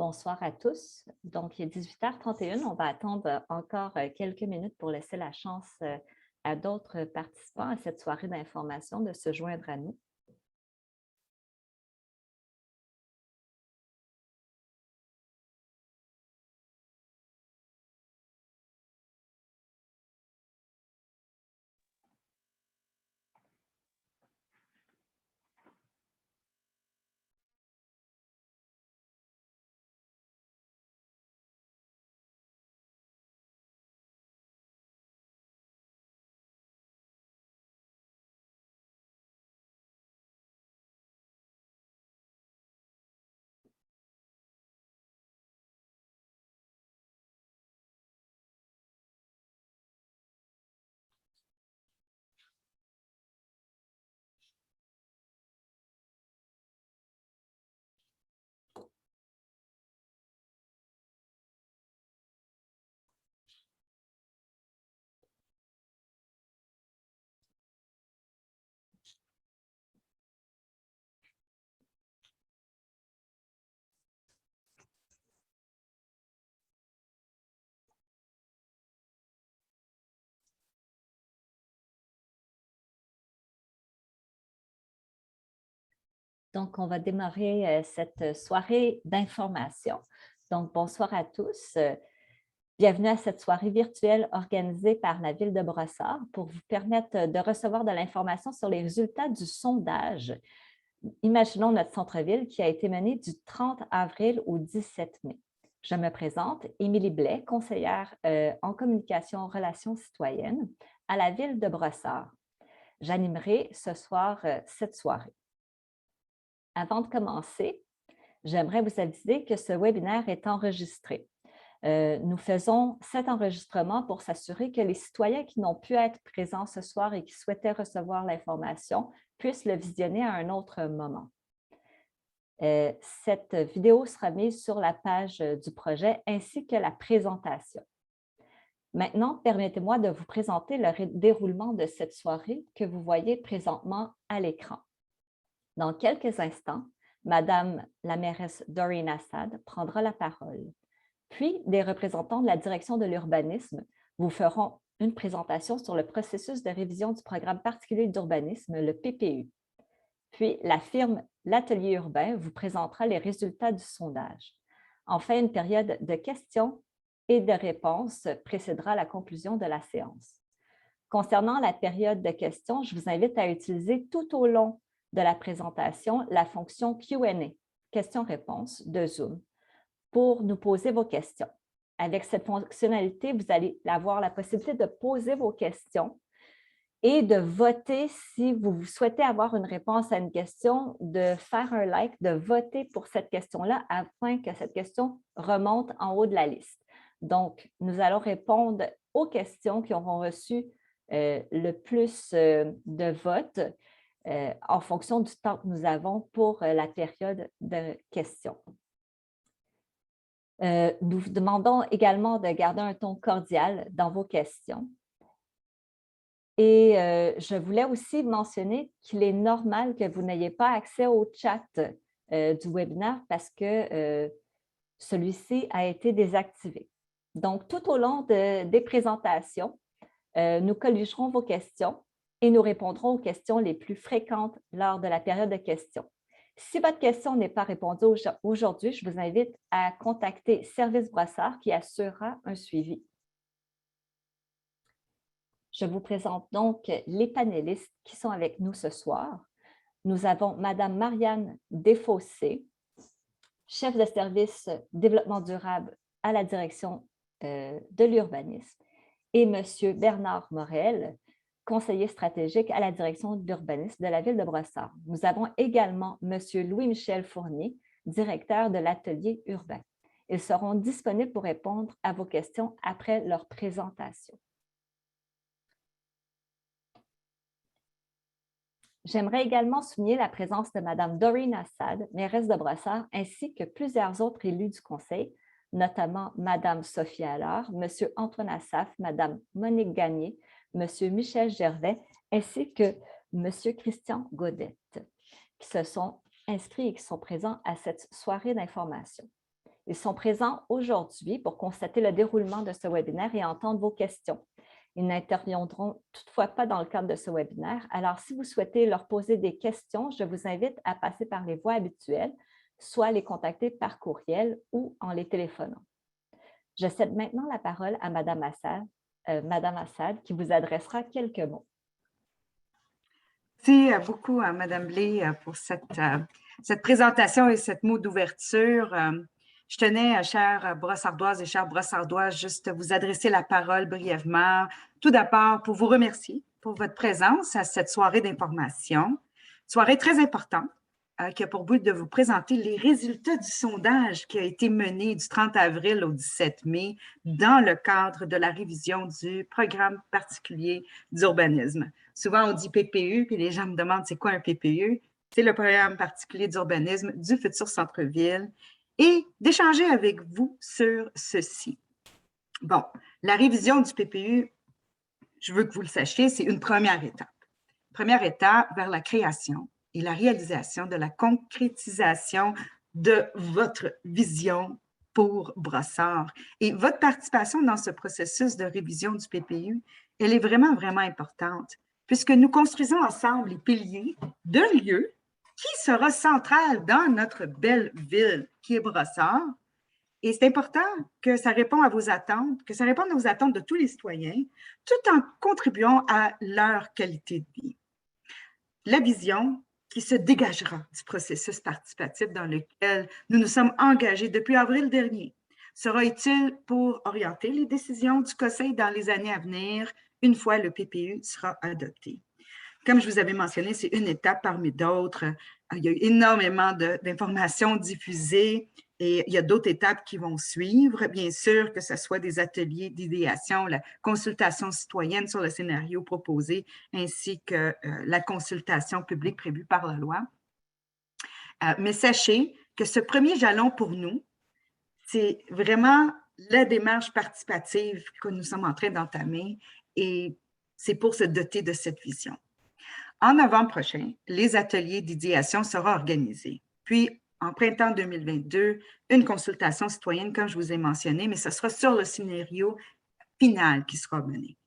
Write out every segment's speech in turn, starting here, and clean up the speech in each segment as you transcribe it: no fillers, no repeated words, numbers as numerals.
Bonsoir à tous. Donc, il est 18h31. On va attendre encore quelques minutes pour laisser la chance à d'autres participants à cette soirée d'information de se joindre à nous. Donc, on va démarrer cette soirée d'information. Donc, bonsoir à tous. Bienvenue à cette soirée virtuelle organisée par la Ville de Brossard pour vous permettre de recevoir de l'information sur les résultats du sondage. Imaginons notre centre-ville qui a été mené du 30 avril au 17 mai. Je me présente, Émilie Blais, conseillère en communication relations citoyennes à la Ville de Brossard. J'animerai ce soir cette soirée. Avant de commencer, j'aimerais vous aviser que ce webinaire est enregistré. Nous faisons cet enregistrement pour s'assurer que les citoyens qui n'ont pu être présents ce soir et qui souhaitaient recevoir l'information puissent le visionner à un autre moment. Cette vidéo sera mise sur la page du projet ainsi que la présentation. Maintenant, permettez-moi de vous présenter le déroulement de cette soirée que vous voyez présentement à l'écran. Dans quelques instants, Madame la mairesse Doreen Assad prendra la parole. Puis, des représentants de la direction de l'urbanisme vous feront une présentation sur le processus de révision du programme particulier d'urbanisme, le PPU. Puis, la firme L'Atelier urbain vous présentera les résultats du sondage. Enfin, une période de questions et de réponses précédera la conclusion de la séance. Concernant la période de questions, je vous invite à utiliser tout au long de la présentation la fonction Q&A, questions-réponses de Zoom, pour nous poser vos questions. Avec cette fonctionnalité, vous allez avoir la possibilité de poser vos questions et de voter si vous souhaitez avoir une réponse à une question, de faire un like, de voter pour cette question-là afin que cette question remonte en haut de la liste. Donc, nous allons répondre aux questions qui auront reçu le plus de votes en fonction du temps que nous avons pour la période de questions. Nous vous demandons également de garder un ton cordial dans vos questions. Et je voulais aussi mentionner qu'il est normal que vous n'ayez pas accès au chat du webinaire parce que celui-ci a été désactivé. Donc, tout au long des présentations, nous colligerons vos questions et nous répondrons aux questions les plus fréquentes lors de la période de questions. Si votre question n'est pas répondue aujourd'hui, je vous invite à contacter Service Brossard qui assurera un suivi. Je vous présente donc les panélistes qui sont avec nous ce soir. Nous avons Madame Marianne Desfossés, chef de service développement durable à la direction de l'urbanisme, et Monsieur Bernard Morel, conseiller stratégique à la direction de l'urbanisme de la Ville de Brossard. Nous avons également Monsieur Louis-Michel Fournier, directeur de l'atelier urbain. Ils seront disponibles pour répondre à vos questions après leur présentation. J'aimerais également souligner la présence de Mme Doreen Assad, mairesse de Brossard, ainsi que plusieurs autres élus du conseil, notamment Mme Sophie Allard, M. Antoine Assaf, Mme Monique Gagné, M. Michel Gervais, ainsi que M. Christian Godette, qui se sont inscrits et qui sont présents à cette soirée d'information. Ils sont présents aujourd'hui pour constater le déroulement de ce webinaire et entendre vos questions. Ils n'interviendront toutefois pas dans le cadre de ce webinaire. Alors, si vous souhaitez leur poser des questions, je vous invite à passer par les voies habituelles, soit les contacter par courriel ou en les téléphonant. Je cède maintenant la parole à Madame Assad, qui vous adressera quelques mots. Merci beaucoup à Mme Blais pour cette présentation et cette mot d'ouverture. Je tenais, chères brossardoises et chers brossardois, juste vous adresser la parole brièvement. Tout d'abord, pour vous remercier pour votre présence à cette soirée d'information, soirée très importante qui a pour but de vous présenter les résultats du sondage qui a été mené du 30 avril au 17 mai dans le cadre de la révision du programme particulier d'urbanisme. Souvent, on dit PPU, puis les gens me demandent c'est quoi un PPU? C'est le programme particulier d'urbanisme du futur centre-ville et d'échanger avec vous sur ceci. Bon, la révision du PPU, je veux que vous le sachiez, c'est une première étape. Première étape vers la création et la réalisation de la concrétisation de votre vision pour Brossard. Et votre participation dans ce processus de révision du PPU, elle est vraiment, vraiment importante, puisque nous construisons ensemble les piliers d'un lieu qui sera central dans notre belle ville qui est Brossard. Et c'est important que ça réponde à vos attentes, que ça réponde aux attentes de tous les citoyens, tout en contribuant à leur qualité de vie. La vision qui se dégagera du processus participatif dans lequel nous nous sommes engagés depuis avril dernier sera utile pour orienter les décisions du Conseil dans les années à venir, une fois le PPU sera adopté. Comme je vous avais mentionné, c'est une étape parmi d'autres. Il y a eu énormément d'informations diffusées et il y a d'autres étapes qui vont suivre. Bien sûr, que ce soit des ateliers d'idéation, la consultation citoyenne sur le scénario proposé, ainsi que la consultation publique prévue par la loi. Mais sachez que ce premier jalon pour nous, c'est vraiment la démarche participative que nous sommes en train d'entamer et c'est pour se doter de cette vision. En novembre prochain, les ateliers d'idéation seront organisés. Puis, en printemps 2022, une consultation citoyenne, comme je vous ai mentionné, mais ce sera sur le scénario final qui sera mené.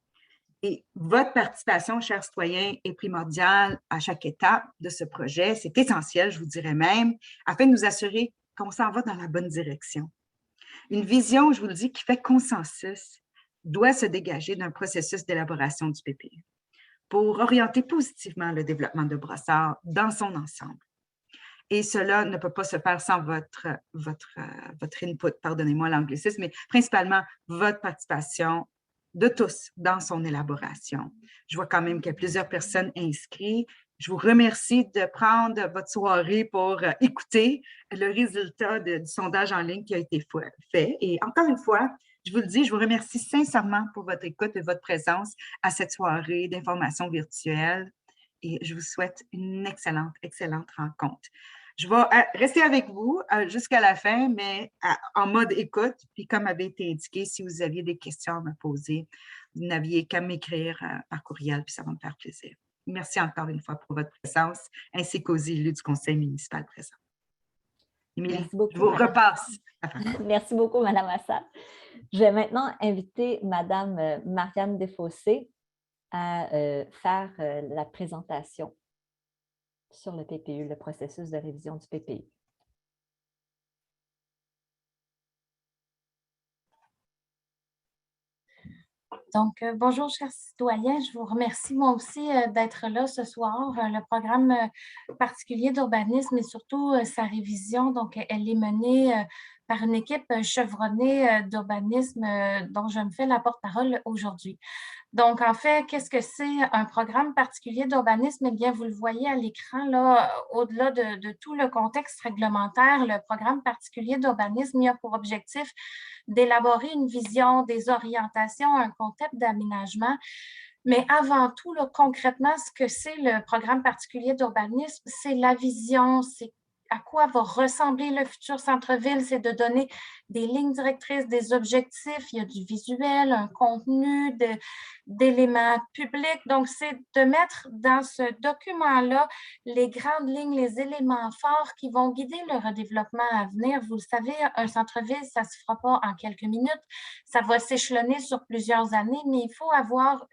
Et votre participation, chers citoyens, est primordiale à chaque étape de ce projet. C'est essentiel, je vous dirais même, afin de nous assurer qu'on s'en va dans la bonne direction. Une vision, je vous le dis, qui fait consensus, doit se dégager d'un processus d'élaboration du PPU pour orienter positivement le développement de Brossard dans son ensemble. Et cela ne peut pas se faire sans votre input, pardonnez-moi l'anglicisme, mais principalement votre participation de tous dans son élaboration. Je vois quand même qu'il y a plusieurs personnes inscrites. Je vous remercie de prendre votre soirée pour écouter le résultat du sondage en ligne qui a été fait. Et encore une fois, je vous le dis, je vous remercie sincèrement pour votre écoute et votre présence à cette soirée d'information virtuelle et je vous souhaite une excellente, excellente rencontre. Je vais rester avec vous jusqu'à la fin, mais en mode écoute. Puis comme avait été indiqué, si vous aviez des questions à me poser, vous n'aviez qu'à m'écrire par courriel, puis ça va me faire plaisir. Merci encore une fois pour votre présence, ainsi qu'aux élus du conseil municipal présent. Émilie, je vous repasse. Merci beaucoup, Mme Assad. Je vais maintenant inviter Mme Marianne Desfossés à faire la présentation sur le PPU, le processus de révision du PPU. Donc, bonjour, chers citoyens. Je vous remercie moi aussi d'être là ce soir. Le programme particulier d'urbanisme et surtout sa révision, donc elle est menée par une équipe chevronnée d'urbanisme dont je me fais la porte-parole aujourd'hui. Donc, en fait, qu'est-ce que c'est un programme particulier d'urbanisme? Eh bien, vous le voyez à l'écran, là, au-delà de tout le contexte réglementaire, le programme particulier d'urbanisme, il a pour objectif d'élaborer une vision, des orientations, un concept d'aménagement. Mais avant tout, là, concrètement, ce que c'est le programme particulier d'urbanisme, c'est la vision, c'est à quoi va ressembler le futur centre-ville, c'est de donner des lignes directrices, des objectifs, il y a du visuel, un contenu, d'éléments publics. Donc, c'est de mettre dans ce document-là les grandes lignes, les éléments forts qui vont guider le redéveloppement à venir. Vous le savez, un centre-ville, ça ne se fera pas en quelques minutes, ça va s'échelonner sur plusieurs années, mais il faut avoir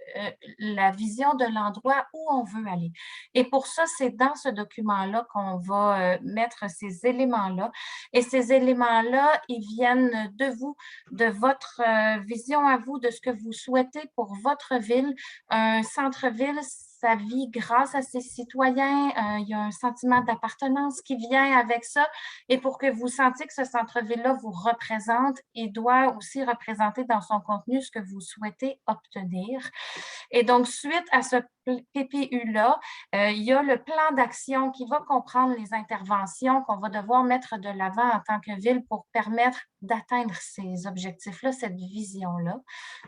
la vision de l'endroit où on veut aller. Et pour ça, c'est dans ce document-là qu'on va mettre ces éléments-là. Et ces éléments-là, ils viennent de vous, de votre vision à vous, de ce que vous souhaitez pour votre ville. Un centre-ville, ça vit grâce à ses citoyens. Il y a un sentiment d'appartenance qui vient avec ça. Et pour que vous sentiez que ce centre-ville-là vous représente, il doit aussi représenter dans son contenu ce que vous souhaitez obtenir. Et donc, suite à ce PPU-là, il y a le plan d'action qui va comprendre les interventions qu'on va devoir mettre de l'avant en tant que ville pour permettre d'atteindre ces objectifs-là, cette vision-là.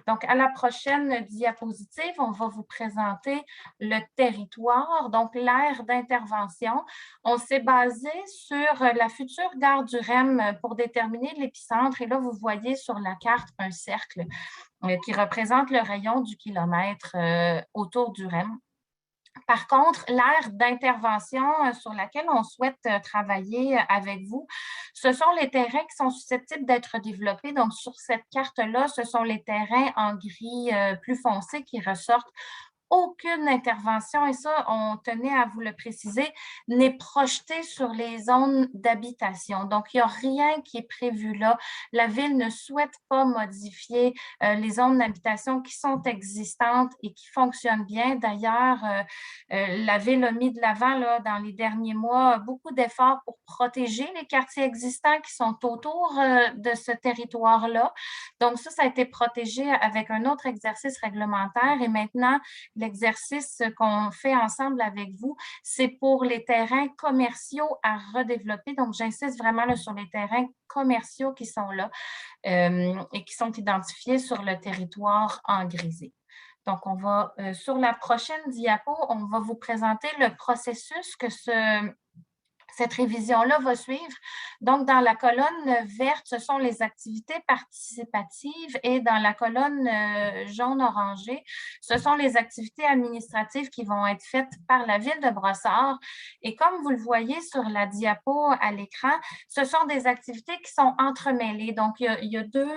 Donc, à la prochaine diapositive, on va vous présenter le territoire, donc l'aire d'intervention. On s'est basé sur la future gare du REM pour déterminer l'épicentre. Et là, vous voyez sur la carte un cercle qui représente le rayon du kilomètre autour du REM. Par contre, l'aire d'intervention sur laquelle on souhaite travailler avec vous, ce sont les terrains qui sont susceptibles d'être développés. Donc, sur cette carte-là, ce sont les terrains en gris plus foncé qui ressortent. Aucune intervention, et ça, on tenait à vous le préciser, n'est projetée sur les zones d'habitation. Donc, il n'y a rien qui est prévu là. La Ville ne souhaite pas modifier les zones d'habitation qui sont existantes et qui fonctionnent bien. D'ailleurs, la Ville a mis de l'avant dans les derniers mois beaucoup d'efforts pour protéger les quartiers existants qui sont autour de ce territoire-là. Donc, ça a été protégé avec un autre exercice réglementaire et maintenant, l'exercice qu'on fait ensemble avec vous, c'est pour les terrains commerciaux à redévelopper. Donc, j'insiste vraiment là, sur les terrains commerciaux qui sont là et qui sont identifiés sur le territoire en grisé. Donc, on va, sur la prochaine diapo, on va vous présenter le processus que cette révision-là va suivre. Donc, dans la colonne verte, ce sont les activités participatives et dans la colonne jaune-orangée, ce sont les activités administratives qui vont être faites par la Ville de Brossard. Et comme vous le voyez sur la diapo à l'écran, ce sont des activités qui sont entremêlées. Donc, il y a deux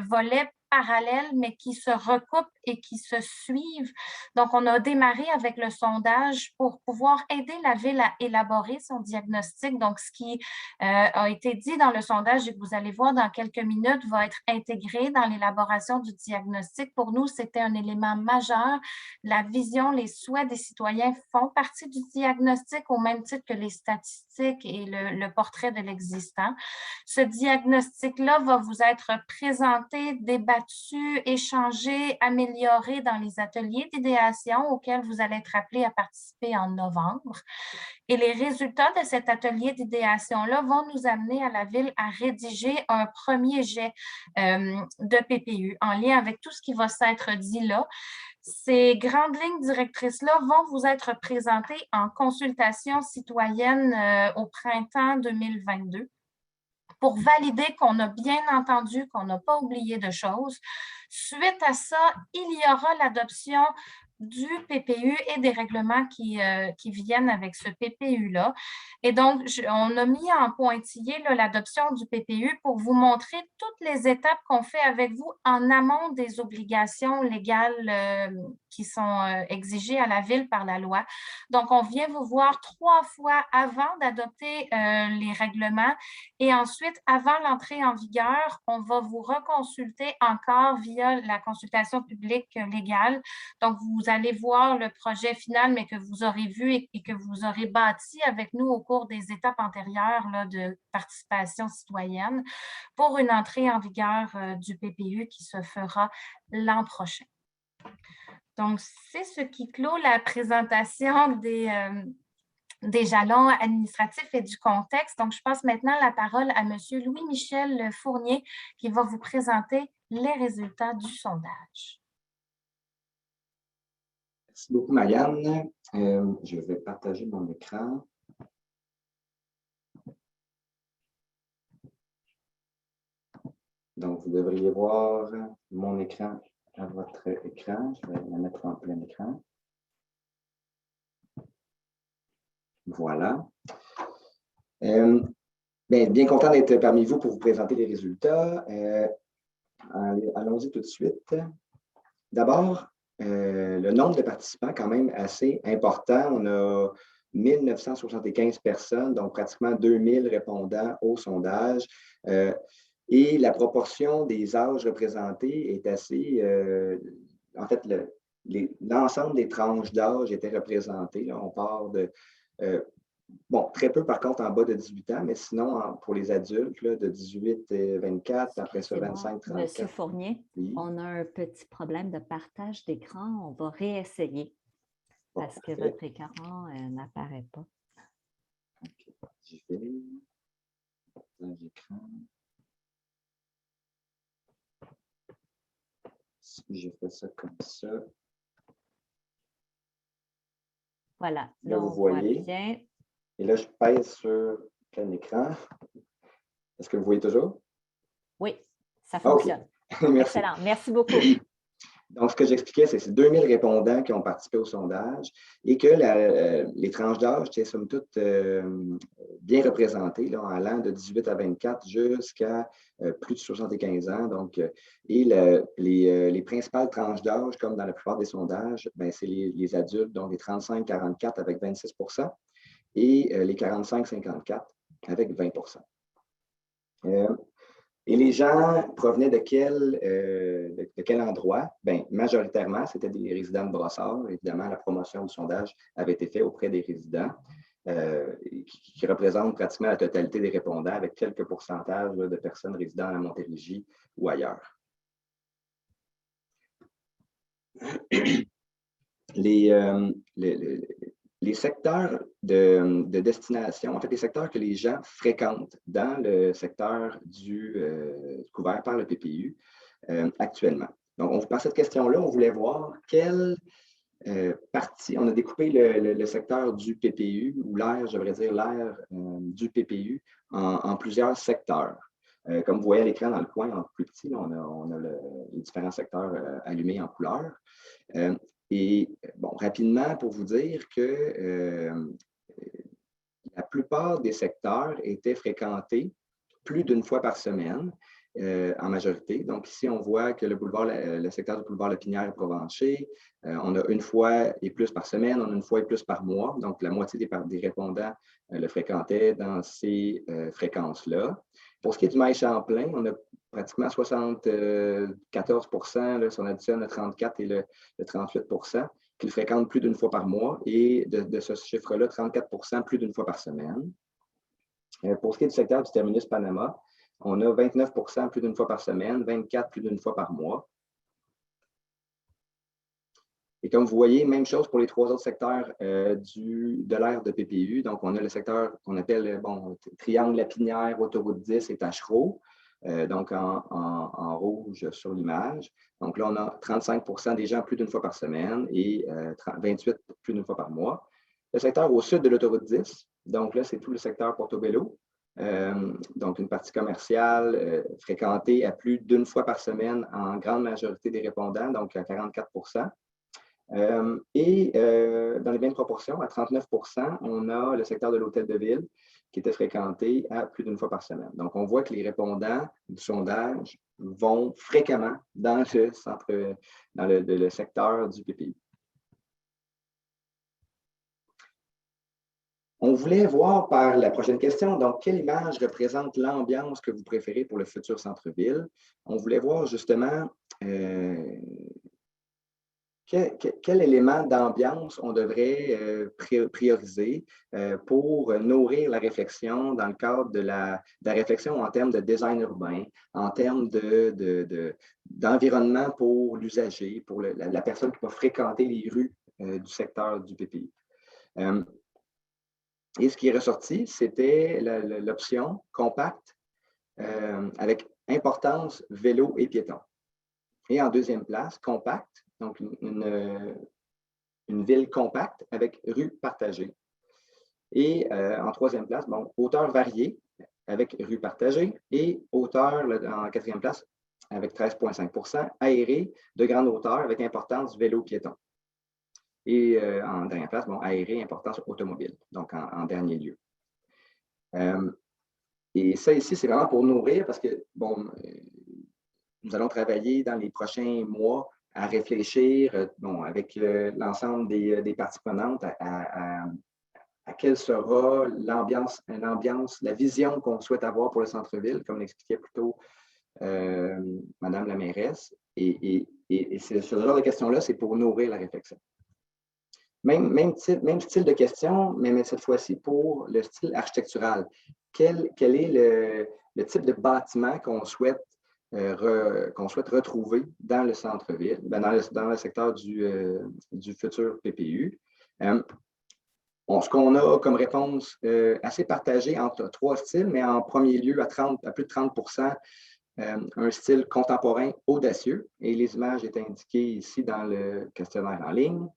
volets parallèles, mais qui se recoupent et qui se suivent. Donc, on a démarré avec le sondage pour pouvoir aider la Ville à élaborer son diagnostic. Donc, ce qui a été dit dans le sondage et que vous allez voir dans quelques minutes va être intégré dans l'élaboration du diagnostic. Pour nous, c'était un élément majeur. La vision, les souhaits des citoyens font partie du diagnostic au même titre que les statistiques et le portrait de l'existant. Ce diagnostic-là va vous être présenté, débattu, échangé, amélioré dans les ateliers d'idéation auxquels vous allez être appelés à participer en novembre. Et les résultats de cet atelier d'idéation-là vont nous amener à la Ville à rédiger un premier jet de PPU en lien avec tout ce qui va s'être dit là. Ces grandes lignes directrices-là vont vous être présentées en consultation citoyenne au printemps 2022. Pour valider qu'on a bien entendu, qu'on n'a pas oublié de choses. Suite à ça, il y aura l'adoption du PPU et des règlements qui viennent avec ce PPU-là. Et donc, on a mis en pointillé l'adoption du PPU pour vous montrer toutes les étapes qu'on fait avec vous en amont des obligations légales qui sont exigées à la Ville par la loi. Donc, on vient vous voir 3 fois avant d'adopter les règlements et ensuite, avant l'entrée en vigueur, on va vous reconsulter encore via la consultation publique légale. Donc, vous allez voir le projet final, mais que vous aurez vu et que vous aurez bâti avec nous au cours des étapes antérieures de participation citoyenne pour une entrée en vigueur du PPU qui se fera l'an prochain. Donc, c'est ce qui clôt la présentation des jalons administratifs et du contexte. Donc, je passe maintenant la parole à M. Louis-Michel Fournier qui va vous présenter les résultats du sondage. Merci beaucoup, Marianne. Je vais partager mon écran. Donc, vous devriez voir mon écran à votre écran. Je vais la mettre en plein écran. Voilà. Bien content d'être parmi vous pour vous présenter les résultats. Allons-y tout de suite. D'abord, le nombre de participants, quand même assez important. On a 1975 personnes, donc pratiquement 2000 répondants au sondage. Et la proportion des âges représentés est assez... en fait, l'ensemble des tranches d'âge était représenté. Là, on part de... bon, très peu par contre en bas de 18 ans, mais sinon pour les adultes, là, de 18 et 24, après ça 25, 34. Monsieur Fournier, oui. On a un petit problème de partage d'écran. On va réessayer parce que Parfait. votre écran n'apparaît pas. OK, j'y vais. Partage d'écran. Si je fais ça comme ça. Voilà, Là, là, vous on voit voyez. bien. Et là, je pèse sur plein écran. Est-ce que vous voyez toujours? Oui, ça OK. fonctionne. Merci. Excellent. Merci beaucoup. Donc, ce que j'expliquais, c'est ces 2000 répondants qui ont participé au sondage et que les tranches d'âge étaient somme toute bien représentées, là, allant de 18 à 24 jusqu'à plus de 75 ans. Donc, et les principales tranches d'âge, comme dans la plupart des sondages, c'est les adultes, donc les 35-44 avec 26 et les 45-54 avec 20 Et les gens provenaient de quel endroit? Bien, majoritairement, c'était des résidents de Brossard. Évidemment, la promotion du sondage avait été faite auprès des résidents, qui représentent pratiquement la totalité des répondants, avec quelques pourcentages de personnes résidant à Montérégie ou ailleurs. Les secteurs de destination, en fait, les secteurs que les gens fréquentent dans le secteur couvert par le PPU actuellement. Donc, par cette question-là, on voulait voir quelle partie, on a découpé le secteur du PPU, ou l'aire, je devrais dire l'aire du PPU, en plusieurs secteurs. Comme vous voyez à l'écran dans le coin, en plus petit, là, on a les différents secteurs allumés en couleur. Et bon, rapidement, pour vous dire que la plupart des secteurs étaient fréquentés plus d'une fois par semaine, en majorité. Donc ici, on voit que le secteur du boulevard Lapinière est Provencher. On a une fois et plus par semaine, on a une fois et plus par mois. Donc la moitié des répondants le fréquentaient dans ces fréquences-là. Pour ce qui est du Mail Champlain, on a pratiquement 74 là, si on additionne le 34 et le 38 qui le fréquentent plus d'une fois par mois. Et de ce chiffre-là, 34 plus d'une fois par semaine. Pour ce qui est du secteur du terminus Panama, on a 29 plus d'une fois par semaine, 24 plus d'une fois par mois. Et comme vous voyez, même chose pour les trois autres secteurs de l'aire de PPU. Donc, on a le secteur qu'on appelle Triangle Lapinière, Autoroute 10 et Tachereau, donc en rouge sur l'image. Donc là, on a 35 des gens plus d'une fois par semaine et 28 plus d'une fois par mois. Le secteur au sud de l'autoroute 10, donc là, c'est tout le secteur Portobello. Donc, une partie commerciale fréquentée à plus d'une fois par semaine en grande majorité des répondants, donc à 44 et dans les mêmes proportions, à 39 on a le secteur de l'hôtel de ville qui était fréquenté à plus d'une fois par semaine. Donc, on voit que les répondants du sondage vont fréquemment dans le secteur du PPU. On voulait voir par la prochaine question, donc, quelle image représente l'ambiance que vous préférez pour le futur centre-ville? On voulait voir justement quel élément d'ambiance on devrait prioriser pour nourrir la réflexion dans le cadre de la réflexion en termes de design urbain, en termes d'environnement pour l'usager, pour la personne qui va fréquenter les rues du secteur du PPU. Et ce qui est ressorti, c'était l'option compacte avec importance vélo et piéton. Et en deuxième place, compacte, donc une ville compacte avec rue partagée. Et en troisième place, hauteur variée avec rue partagée, et hauteur en quatrième place avec 13,5 %, aéré de grande hauteur avec importance vélo-piéton. Et en dernière place, bon, aéré, importance automobile, donc en dernier lieu. Et ça ici, c'est vraiment pour nourrir parce que, bon, nous allons travailler dans les prochains mois à réfléchir, bon, avec l'ensemble des parties prenantes à quelle sera l'ambiance, la vision qu'on souhaite avoir pour le centre-ville, comme l'expliquait plus tôt Madame la mairesse. Et ce genre de questions-là, c'est pour nourrir la réflexion. Même style de question, mais cette fois-ci pour le style architectural. Quel est le type de bâtiment qu'on souhaite retrouver dans le centre-ville, dans le secteur du futur PPU? Ce qu'on a comme réponse assez partagée entre 3 styles, mais en premier lieu, à plus de 30 %, un style contemporain audacieux, et les images étaient indiquées ici dans le questionnaire en ligne.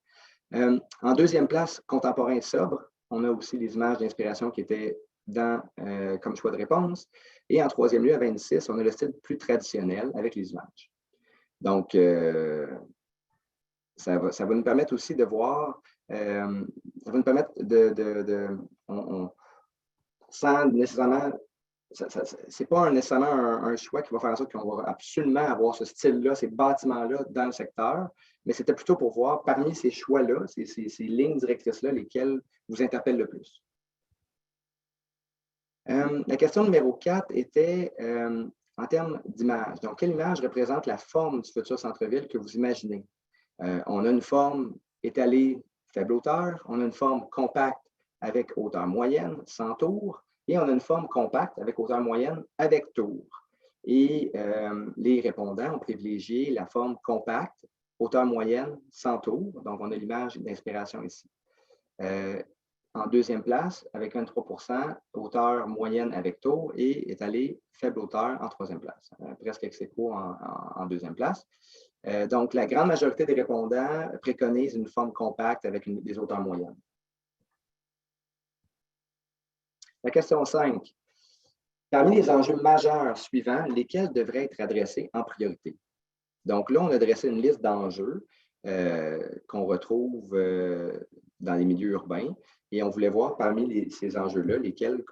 En deuxième place, contemporain sobre. On a aussi les images d'inspiration qui étaient comme choix de réponse. Et en troisième lieu, à 26, on a le style plus traditionnel avec les images. Donc, ça va nous permettre aussi de voir, ça va nous permettre sans nécessairement, c'est pas nécessairement un choix qui va faire en sorte qu'on va absolument avoir ce style-là, ces bâtiments-là dans le secteur, mais c'était plutôt pour voir parmi ces choix-là, ces lignes directrices-là, lesquelles vous interpellent le plus. La question numéro 4 était en termes d'image. Donc, quelle image représente la forme du futur centre-ville que vous imaginez? On a une forme étalée, faible hauteur. On a une forme compacte avec hauteur moyenne, sans tour. Et on a une forme compacte avec hauteur moyenne, avec tour. Et les répondants ont privilégié la forme compacte, hauteur moyenne, sans tour. Donc, on a l'image d'inspiration ici. En deuxième place, avec 23 %, hauteur moyenne avec tour, et étalée, faible hauteur en troisième place. Presque ex aequo en deuxième place. Donc, la grande majorité des répondants préconisent une forme compacte avec des hauteurs moyennes. La question 5. Parmi les enjeux majeurs suivants, lesquels devraient être adressés en priorité? Donc là, on a dressé une liste d'enjeux qu'on retrouve dans les milieux urbains, et on voulait voir parmi ces enjeux-là, lesquels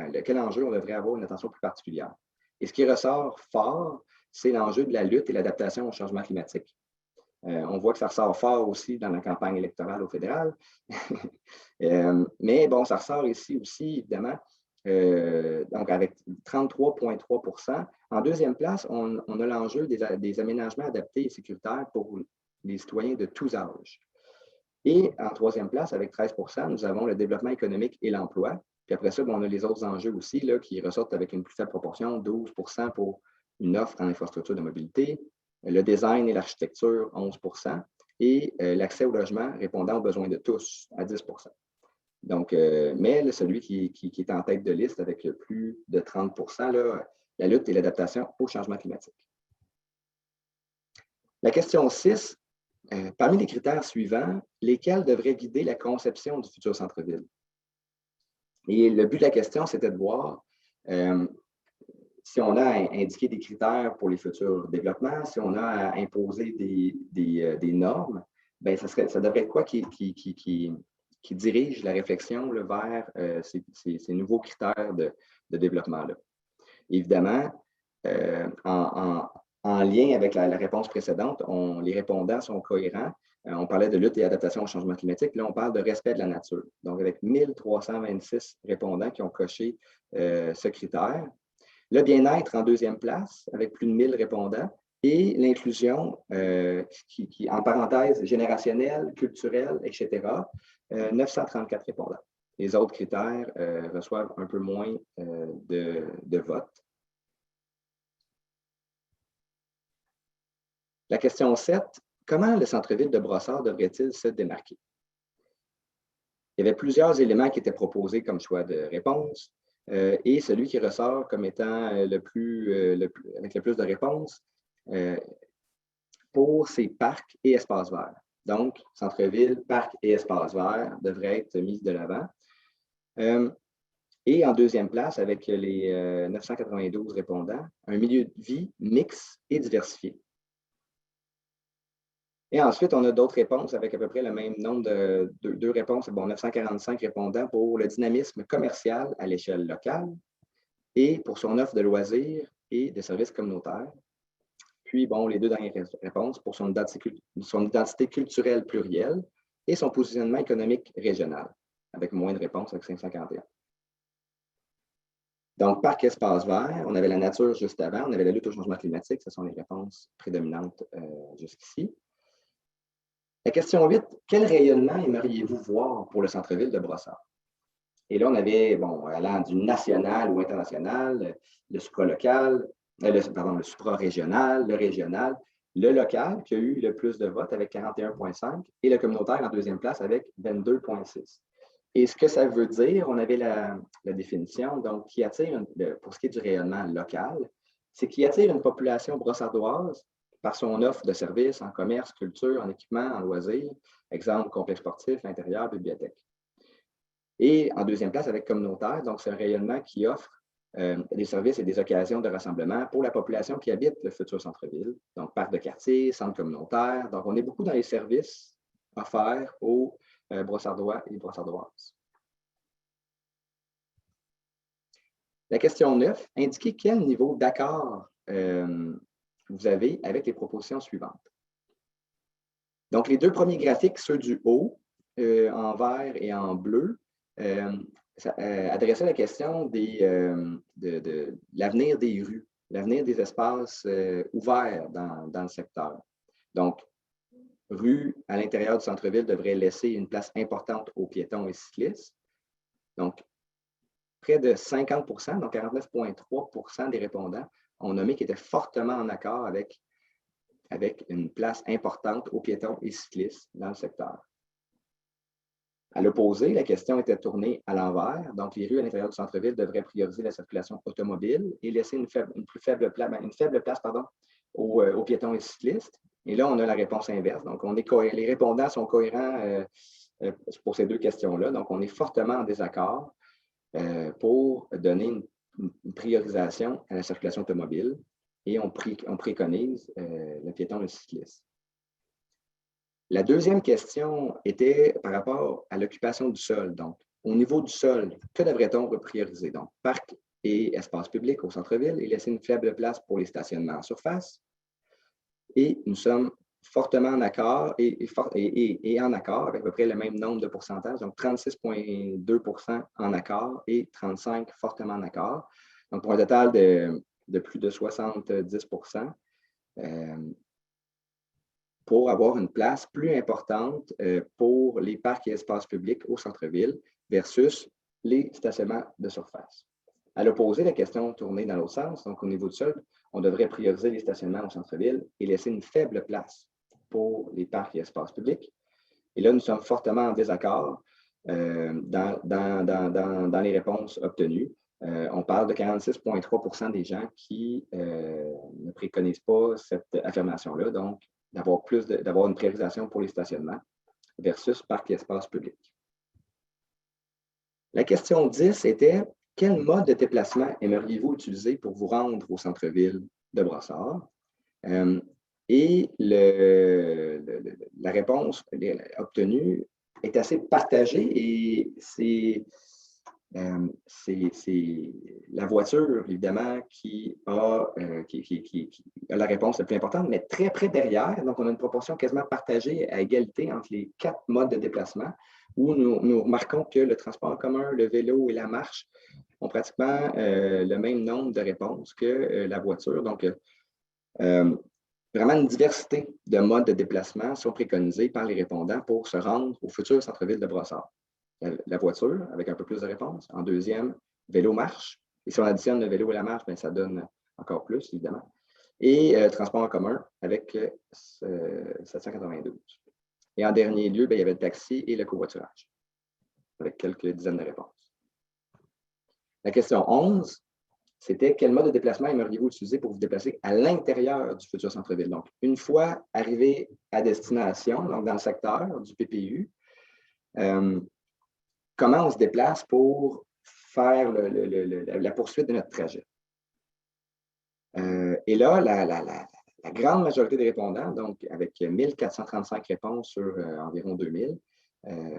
lequel enjeu on devrait avoir une attention plus particulière. Et ce qui ressort fort, c'est l'enjeu de la lutte et l'adaptation au changement climatique. On voit que ça ressort fort aussi dans la campagne électorale au fédéral. Mais bon, ça ressort ici aussi, évidemment, donc avec 33,3 %. En deuxième place, on a l'enjeu des aménagements adaptés et sécuritaires pour les citoyens de tous âges. Et en troisième place, avec 13 %, nous avons le développement économique et l'emploi. Puis après ça, on a les autres enjeux aussi là, qui ressortent avec une plus faible proportion, 12 % pour une offre en infrastructure de mobilité, le design et l'architecture, 11 %, et l'accès au logement répondant aux besoins de tous, à 10 %. Donc, mais celui qui est en tête de liste avec le plus de 30 %, là, la lutte et l'adaptation au changement climatique. La question 6, parmi les critères suivants, lesquels devraient guider la conception du futur centre-ville? Et le but de la question, c'était de voir si on a indiqué des critères pour les futurs développements, si on a à imposer des normes, bien, ça devrait être quoi qui dirige la réflexion là, vers ces nouveaux critères de développement-là. Évidemment, en lien avec la réponse précédente, les répondants sont cohérents. On parlait de lutte et adaptation au changement climatique. Là, on parle de respect de la nature. Donc, avec 1326 répondants qui ont coché ce critère. Le bien-être en deuxième place, avec plus de 1000 répondants. Et l'inclusion, en parenthèse, générationnelle, culturelle, etc., 934 répondants. Les autres critères reçoivent un peu moins de votes. La question 7, comment le centre-ville de Brossard devrait-il se démarquer? Il y avait plusieurs éléments qui étaient proposés comme choix de réponse, et celui qui ressort comme étant avec le plus de réponses pour ces parcs et espaces verts. Donc, centre-ville, parc et espace vert devraient être mis de l'avant. Et en deuxième place, avec les 992 répondants, un milieu de vie mixte et diversifié. Et ensuite, on a d'autres réponses avec à peu près le même nombre de deux réponses. Bon, 945 répondants pour le dynamisme commercial à l'échelle locale et pour son offre de loisirs et de services communautaires. Puis, bon, les deux dernières réponses pour son identité culturelle plurielle et son positionnement économique régional, avec moins de réponses, avec 541. Donc, parc espace vert, on avait la nature juste avant, on avait la lutte au changement climatique, ce sont les réponses prédominantes jusqu'ici. La question 8, quel rayonnement aimeriez-vous voir pour le centre-ville de Brossard? Et là, on avait, bon, allant du national ou international, le supralocal, le supra-régional, le régional, le local qui a eu le plus de votes avec 41,5 et le communautaire en deuxième place avec 22,6. Et ce que ça veut dire, on avait la définition, donc qui attire, pour ce qui est du rayonnement local, c'est qui attire une population brossardoise par son offre de services en commerce, culture, en équipement, en loisirs, exemple, complexe sportif, intérieur, bibliothèque. Et en deuxième place, avec communautaire, donc c'est un rayonnement qui offre des services et des occasions de rassemblement pour la population qui habite le futur centre-ville, donc parc de quartier, centre communautaire. Donc, on est beaucoup dans les services offerts aux brossardois et brossardoises. La question 9, indiquez quel niveau d'accord vous avez avec les propositions suivantes. Donc, les deux premiers graphiques, ceux du haut, en vert et en bleu, adressaient la question de l'avenir des rues, l'avenir des espaces ouverts dans le secteur. Donc, rue à l'intérieur du centre-ville devrait laisser une place importante aux piétons et cyclistes. Donc, près de 50 donc 49,3 des répondants ont nommé qu'ils étaient fortement en accord avec une place importante aux piétons et cyclistes dans le secteur. À l'opposé, la question était tournée à l'envers. Donc, les rues à l'intérieur du centre-ville devraient prioriser la circulation automobile et laisser une faible place aux piétons et cyclistes. Et là, on a la réponse inverse. Donc, les répondants sont cohérents pour ces deux questions-là. Donc, on est fortement en désaccord pour donner une priorisation à la circulation automobile et on préconise le piéton et le cycliste. La deuxième question était par rapport à l'occupation du sol. Donc, au niveau du sol, que devrait-on prioriser? Donc, parc et espace public au centre-ville et laisser une faible place pour les stationnements en surface. Et nous sommes fortement en accord et en accord avec à peu près le même nombre de pourcentages, donc 36,2 en accord et 35 fortement en accord. Donc, pour un total de plus de 70 pour avoir une place plus importante pour les parcs et espaces publics au centre-ville versus les stationnements de surface. À l'opposé, la question tournée dans l'autre sens, donc au niveau du sol, on devrait prioriser les stationnements au centre-ville et laisser une faible place pour les parcs et espaces publics. Et là, nous sommes fortement en désaccord dans les réponses obtenues. On parle de 46,3 des gens qui ne préconisent pas cette affirmation-là, donc d'avoir une priorisation pour les stationnements versus parcs et espaces publics. La question 10 était « Quel mode de déplacement aimeriez-vous utiliser pour vous rendre au centre-ville de Brossard? » Et la réponse obtenue est assez partagée et c'est la voiture, évidemment, qui a la réponse la plus importante, mais très près derrière. Donc, on a une proportion quasiment partagée à égalité entre les 4 modes de déplacement où nous remarquons que le transport en commun, le vélo et la marche ont pratiquement le même nombre de réponses que la voiture. Donc, vraiment une diversité de modes de déplacement sont préconisés par les répondants pour se rendre au futur centre-ville de Brossard. La voiture, avec un peu plus de réponses. En deuxième, vélo-marche. Et si on additionne le vélo et la marche, bien, ça donne encore plus, évidemment. Et transport en commun avec 792. Et en dernier lieu, bien, il y avait le taxi et le covoiturage, avec quelques dizaines de réponses. La question 11, c'était quel mode de déplacement aimeriez-vous utiliser pour vous déplacer à l'intérieur du futur centre-ville. Donc, une fois arrivé à destination, donc dans le secteur du PPU, comment on se déplace pour faire la poursuite de notre trajet. Et là, la grande majorité des répondants, donc avec 1435 réponses sur environ 2000,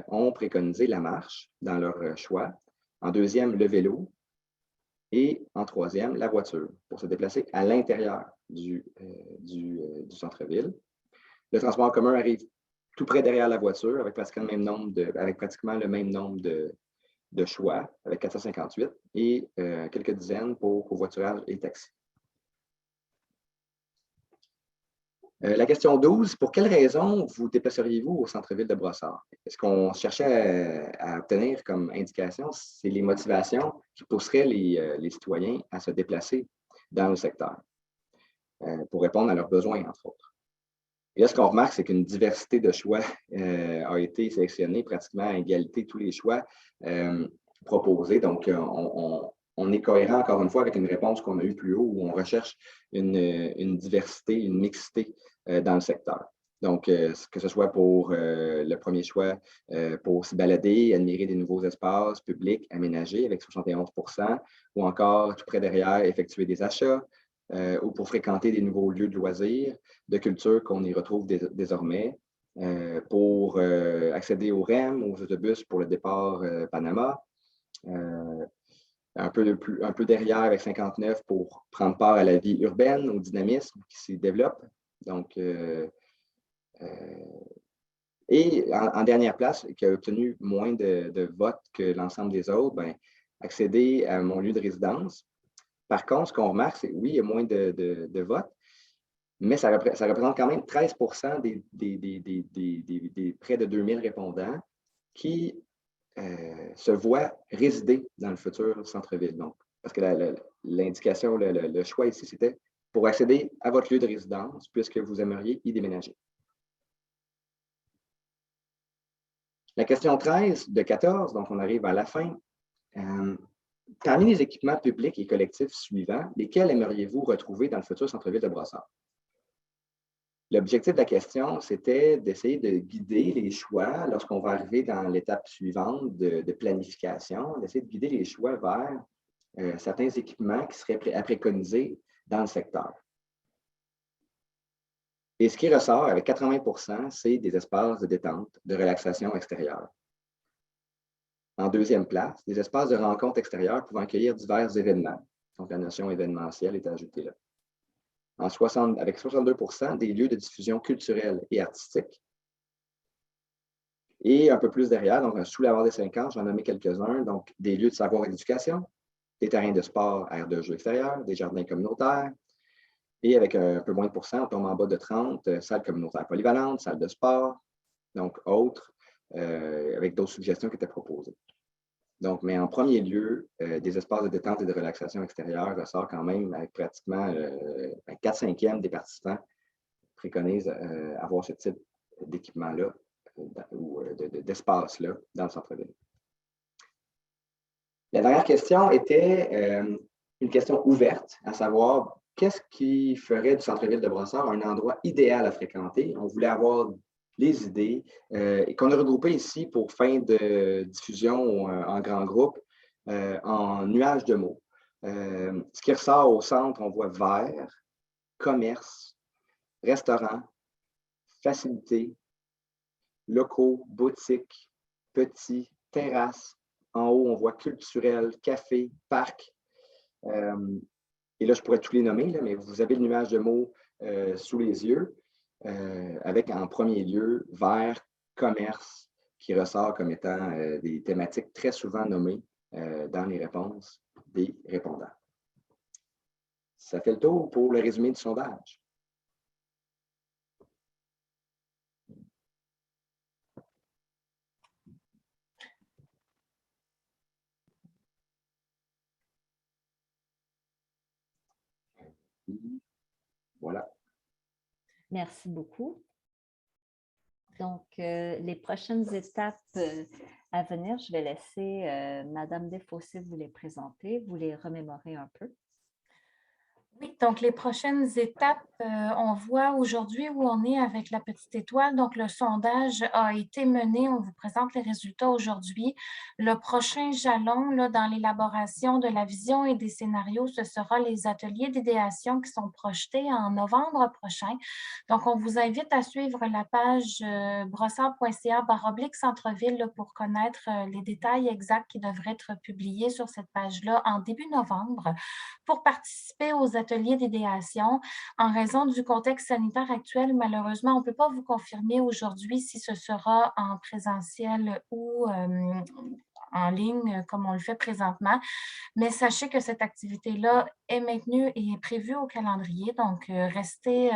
ont préconisé la marche dans leur choix. En deuxième, le vélo. Et en troisième, la voiture, pour se déplacer à l'intérieur du centre-ville. Le transport en commun arrive tout près derrière la voiture, avec pratiquement le même nombre de choix, avec 458, et quelques dizaines pour covoiturage et taxi. La question 12, pour quelles raisons vous déplaceriez-vous au centre-ville de Brossard? Ce qu'on cherchait à obtenir comme indication, c'est les motivations qui pousseraient les citoyens à se déplacer dans le secteur pour répondre à leurs besoins, entre autres. Et là, ce qu'on remarque, c'est qu'une diversité de choix a été sélectionnée pratiquement à égalité tous les choix proposés. Donc, on est cohérent, encore une fois, avec une réponse qu'on a eue plus haut, où on recherche une diversité, une mixité dans le secteur. Donc, que ce soit pour le premier choix, pour s'y balader, admirer des nouveaux espaces publics aménagés avec 71 %, ou encore, tout près derrière, effectuer des achats, ou pour fréquenter des nouveaux lieux de loisirs, de culture qu'on y retrouve désormais, pour accéder au REM, aux autobus pour le départ Panama, un peu derrière avec 59 pour prendre part à la vie urbaine, au dynamisme qui s'y développe. Donc, et en dernière place, qui a obtenu moins de votes que l'ensemble des autres, accéder à mon lieu de résidence. Par contre, ce qu'on remarque, c'est oui, il y a moins de votes, mais ça représente quand même 13 % des près de 2000 répondants qui se voient résider dans le futur centre-ville. Donc, parce que l'indication, le choix ici, c'était pour accéder à votre lieu de résidence, puisque vous aimeriez y déménager. La question 13 de 14, donc on arrive à la fin. Parmi les équipements publics et collectifs suivants, lesquels aimeriez-vous retrouver dans le futur centre-ville de Brossard? L'objectif de la question, c'était d'essayer de guider les choix lorsqu'on va arriver dans l'étape suivante de planification, d'essayer de guider les choix vers certains équipements qui seraient à préconiser dans le secteur. Et ce qui ressort avec 80 %, c'est des espaces de détente, de relaxation extérieure. En deuxième place, des espaces de rencontre extérieure pouvant accueillir divers événements. Donc, la notion événementielle est ajoutée là. Avec 62 % des lieux de diffusion culturelle et artistique. Et un peu plus derrière, donc sous la barre des 50, j'en ai nommé quelques-uns, donc des lieux de savoir et d'éducation, des terrains de sport, aires de jeux extérieurs, des jardins communautaires. Et avec un peu moins de pourcent, on tombe en bas de 30, salles communautaires polyvalentes, salles de sport, donc autres, avec d'autres suggestions qui étaient proposées. Donc, mais en premier lieu, des espaces de détente et de relaxation extérieure ressort quand même avec pratiquement 4/5 des participants préconisent avoir ce type d'équipement-là ou d'espace-là dans le centre-ville. La dernière question était une question ouverte, à savoir qu'est-ce qui ferait du centre-ville de Brossard un endroit idéal à fréquenter? On voulait avoir les idées qu'on a regroupées ici pour fin de diffusion en grand groupe en nuages de mots. Ce qui ressort au centre, on voit vert, commerce, restaurant, facilité, locaux, boutiques, petits, terrasses. En haut, on voit culturel, café, parc. Et là, je pourrais tous les nommer, là, mais vous avez le nuage de mots sous les yeux, avec en premier lieu vert, commerce, qui ressort comme étant des thématiques très souvent nommées dans les réponses des répondants. Ça fait le tour pour le résumé du sondage. Voilà. Merci beaucoup. Donc, les prochaines étapes à venir, je vais laisser Madame Desfossés vous les présenter, vous les remémorer un peu. Oui, donc les prochaines étapes, on voit aujourd'hui où on est avec la petite étoile. Donc, le sondage a été mené. On vous présente les résultats aujourd'hui. Le prochain jalon là, dans l'élaboration de la vision et des scénarios, ce sera les ateliers d'idéation qui sont projetés en novembre prochain. Donc, on vous invite à suivre la page brossard.ca/centre-ville pour connaître les détails exacts qui devraient être publiés sur cette page-là en début novembre. Pour participer aux ateliers d'idéation, en raison du contexte sanitaire actuel, malheureusement, on ne peut pas vous confirmer aujourd'hui si ce sera en présentiel ou en ligne comme on le fait présentement. Mais sachez que cette activité-là est maintenue et est prévue au calendrier. Donc, restez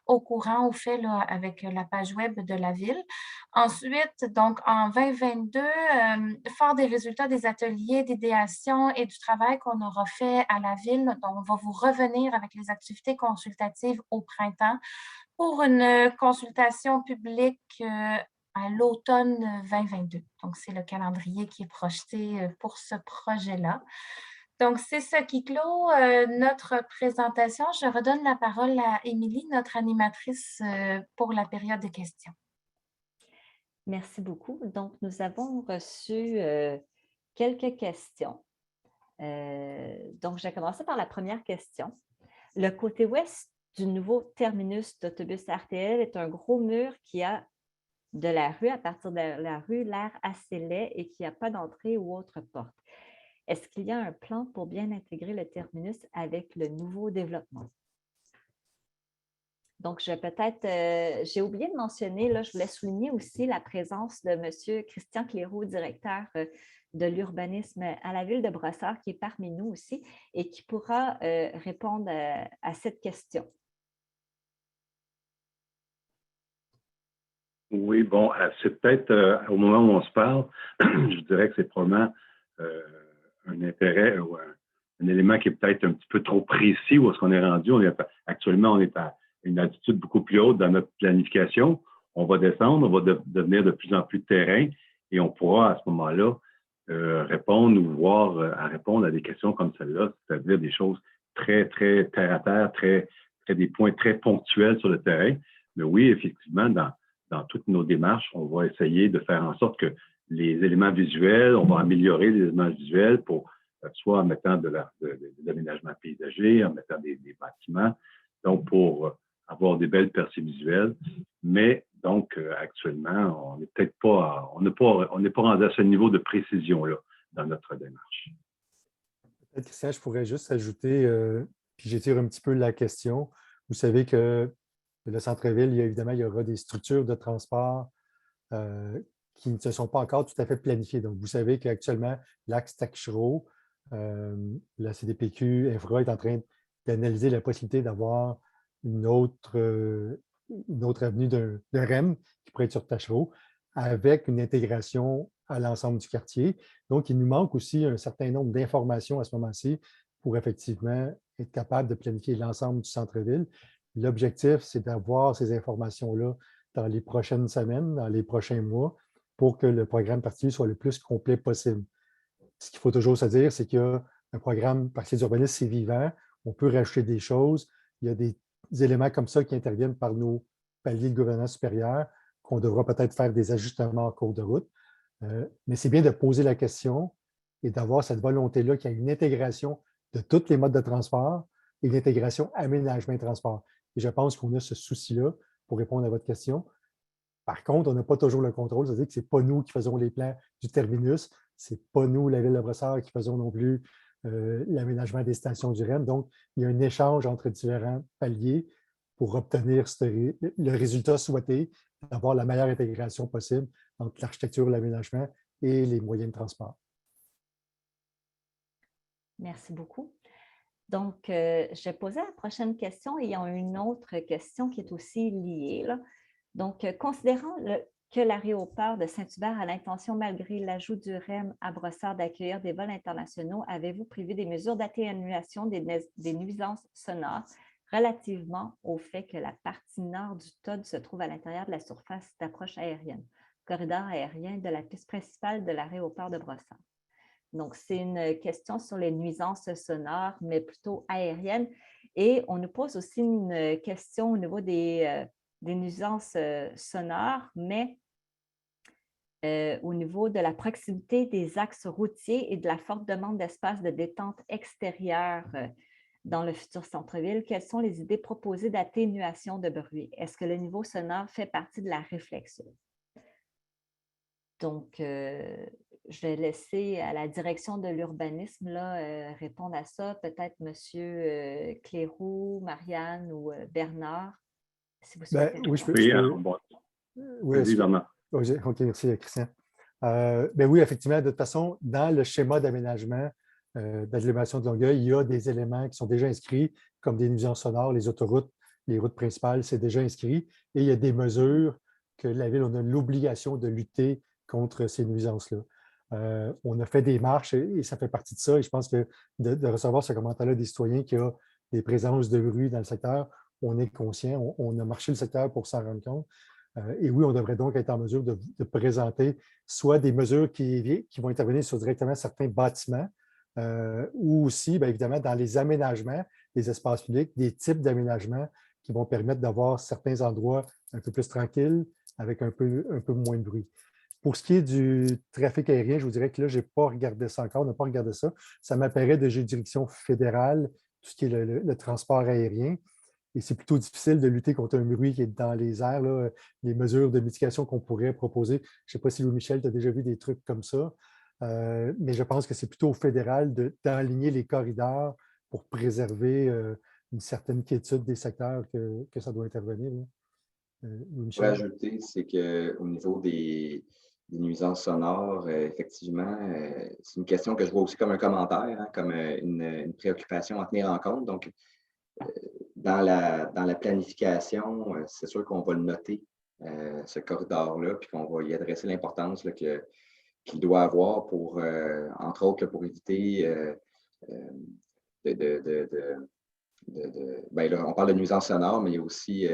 au courant, au fait, là, avec la page web de la Ville. Ensuite, donc, en 2022, fort des résultats des ateliers d'idéation et du travail qu'on aura fait à la Ville, donc, on va vous revenir avec les activités consultatives au printemps pour une consultation publique à l'automne 2022. Donc, c'est le calendrier qui est projeté pour ce projet-là. Donc, c'est ce qui clôt notre présentation. Je redonne la parole à Émilie, notre animatrice pour la période de questions. Merci beaucoup. Donc, nous avons reçu quelques questions. Donc, je vais commencer par la première question. Le côté ouest du nouveau terminus d'autobus RTL est un gros mur qui a de la rue, à partir de la rue, l'air assez laid et qui n'a pas d'entrée ou autre porte. Est-ce qu'il y a un plan pour bien intégrer le terminus avec le nouveau développement? Donc, j'ai oublié de mentionner, là, je voulais souligner aussi la présence de M. Christian Cléroux, directeur de l'urbanisme à la Ville de Brossard, qui est parmi nous aussi et qui pourra répondre à cette question. Oui, bon, c'est peut-être au moment où on se parle, je dirais que c'est probablement un intérêt ou un élément qui est peut-être un petit peu trop précis où est-ce qu'on est rendu. Actuellement, on est à une altitude beaucoup plus haute dans notre planification. On va descendre, on va devenir de plus en plus de terrain et on pourra à ce moment-là répondre ou à répondre à des questions comme celle-là, c'est-à-dire des choses très, très terre à terre, des points très ponctuels sur le terrain. Mais oui, effectivement, dans toutes nos démarches, on va essayer de faire en sorte que les éléments visuels, on va améliorer les éléments visuels pour soit en mettant de l'aménagement paysager, en mettant des bâtiments, donc pour avoir des belles percées visuelles. Mais donc, actuellement, on n'est peut-être pas, on n'est pas rendu à ce niveau de précision-là dans notre démarche. Peut-être, Christian, je pourrais juste ajouter, puis j'étire un petit peu la question. Vous savez que le centre-ville, évidemment, il y aura des structures de transport qui ne se sont pas encore tout à fait planifiées. Donc, vous savez qu'actuellement, l'axe Tachereau, la CDPQ, Infra est en train d'analyser la possibilité d'avoir une autre avenue d'un REM qui pourrait être sur Tachereau avec une intégration à l'ensemble du quartier. Donc, il nous manque aussi un certain nombre d'informations à ce moment-ci pour effectivement être capable de planifier l'ensemble du centre-ville. L'objectif, c'est d'avoir ces informations-là dans les prochaines semaines, dans les prochains mois, pour que le programme particulier soit le plus complet possible. Ce qu'il faut toujours se dire, c'est qu'un programme particulier d'urbanisme, c'est vivant. On peut rajouter des choses. Il y a des éléments comme ça qui interviennent par nos paliers de gouvernance supérieure qu'on devra peut-être faire des ajustements en cours de route. Mais c'est bien de poser la question et d'avoir cette volonté-là qu'il y ait une intégration de tous les modes de transport et une intégration aménagement et transport. Et je pense qu'on a ce souci-là pour répondre à votre question. Par contre, on n'a pas toujours le contrôle, c'est-à-dire que ce n'est pas nous qui faisons les plans du terminus, ce n'est pas nous, la Ville de Brossard, qui faisons non plus l'aménagement des stations du REM. Donc, il y a un échange entre différents paliers pour obtenir le résultat souhaité, d'avoir la meilleure intégration possible entre l'architecture, l'aménagement et les moyens de transport. Merci beaucoup. Donc, je vais poser la prochaine question et il y a une autre question qui est aussi liée, là. Donc, considérant que l'aéroport de Saint-Hubert a l'intention, malgré l'ajout du REM à Brossard, d'accueillir des vols internationaux, avez-vous prévu des mesures d'atténuation des nuisances sonores relativement au fait que la partie nord du TOD se trouve à l'intérieur de la surface d'approche aérienne, corridor aérien de la piste principale de l'aéroport de Brossard? Donc, c'est une question sur les nuisances sonores, mais plutôt aériennes. Et on nous pose aussi une question au niveau des nuisances sonores, mais au niveau de la proximité des axes routiers et de la forte demande d'espace de détente extérieure dans le futur centre-ville, quelles sont les idées proposées d'atténuation de bruit? Est-ce que le niveau sonore fait partie de la réflexion? Donc, je vais laisser à la direction de l'urbanisme répondre à ça. Peut-être M. Cléroux, Marianne ou Bernard, si vous souhaitez. Oui, je peux. Oui, bon. Vas-y, Bernard. OK, merci, Christian. Oui, effectivement, de toute façon, dans le schéma d'aménagement d'agglomération de Longueuil, il y a des éléments qui sont déjà inscrits, comme des nuisances sonores, les autoroutes, les routes principales, c'est déjà inscrit. Et il y a des mesures que la Ville, on a l'obligation de lutter contre ces nuisances-là. On a fait des marches et ça fait partie de ça. Et je pense que de recevoir ce commentaire-là des citoyens qu'il y a des présences de bruit dans le secteur, on est conscient, on a marché le secteur pour s'en rendre compte. Et oui, on devrait donc être en mesure de présenter soit des mesures qui vont intervenir sur directement certains bâtiments, ou aussi, bien évidemment, dans les aménagements des espaces publics, des types d'aménagements qui vont permettre d'avoir certains endroits un peu plus tranquilles, avec un peu moins de bruit. Pour ce qui est du trafic aérien, je vous dirais que là, je n'ai pas regardé ça encore, on n'a pas regardé ça. Ça m'apparaît de juridiction fédérale, tout ce qui est le transport aérien. Et c'est plutôt difficile de lutter contre un bruit qui est dans les airs, là, les mesures de mitigation qu'on pourrait proposer. Je ne sais pas si Louis-Michel, tu as déjà vu des trucs comme ça, mais je pense que c'est plutôt au fédéral d'aligner les corridors pour préserver une certaine quiétude des secteurs que ça doit intervenir. Je pourrais ajouter, c'est qu'au niveau des nuisances sonores, effectivement, c'est une question que je vois aussi comme un commentaire, hein, comme une préoccupation à tenir en compte. Donc, dans la planification, c'est sûr qu'on va le noter, ce corridor-là, puis qu'on va y adresser l'importance qu'il doit avoir pour, entre autres, pour éviter là, on parle de nuisances sonores, mais il y a aussi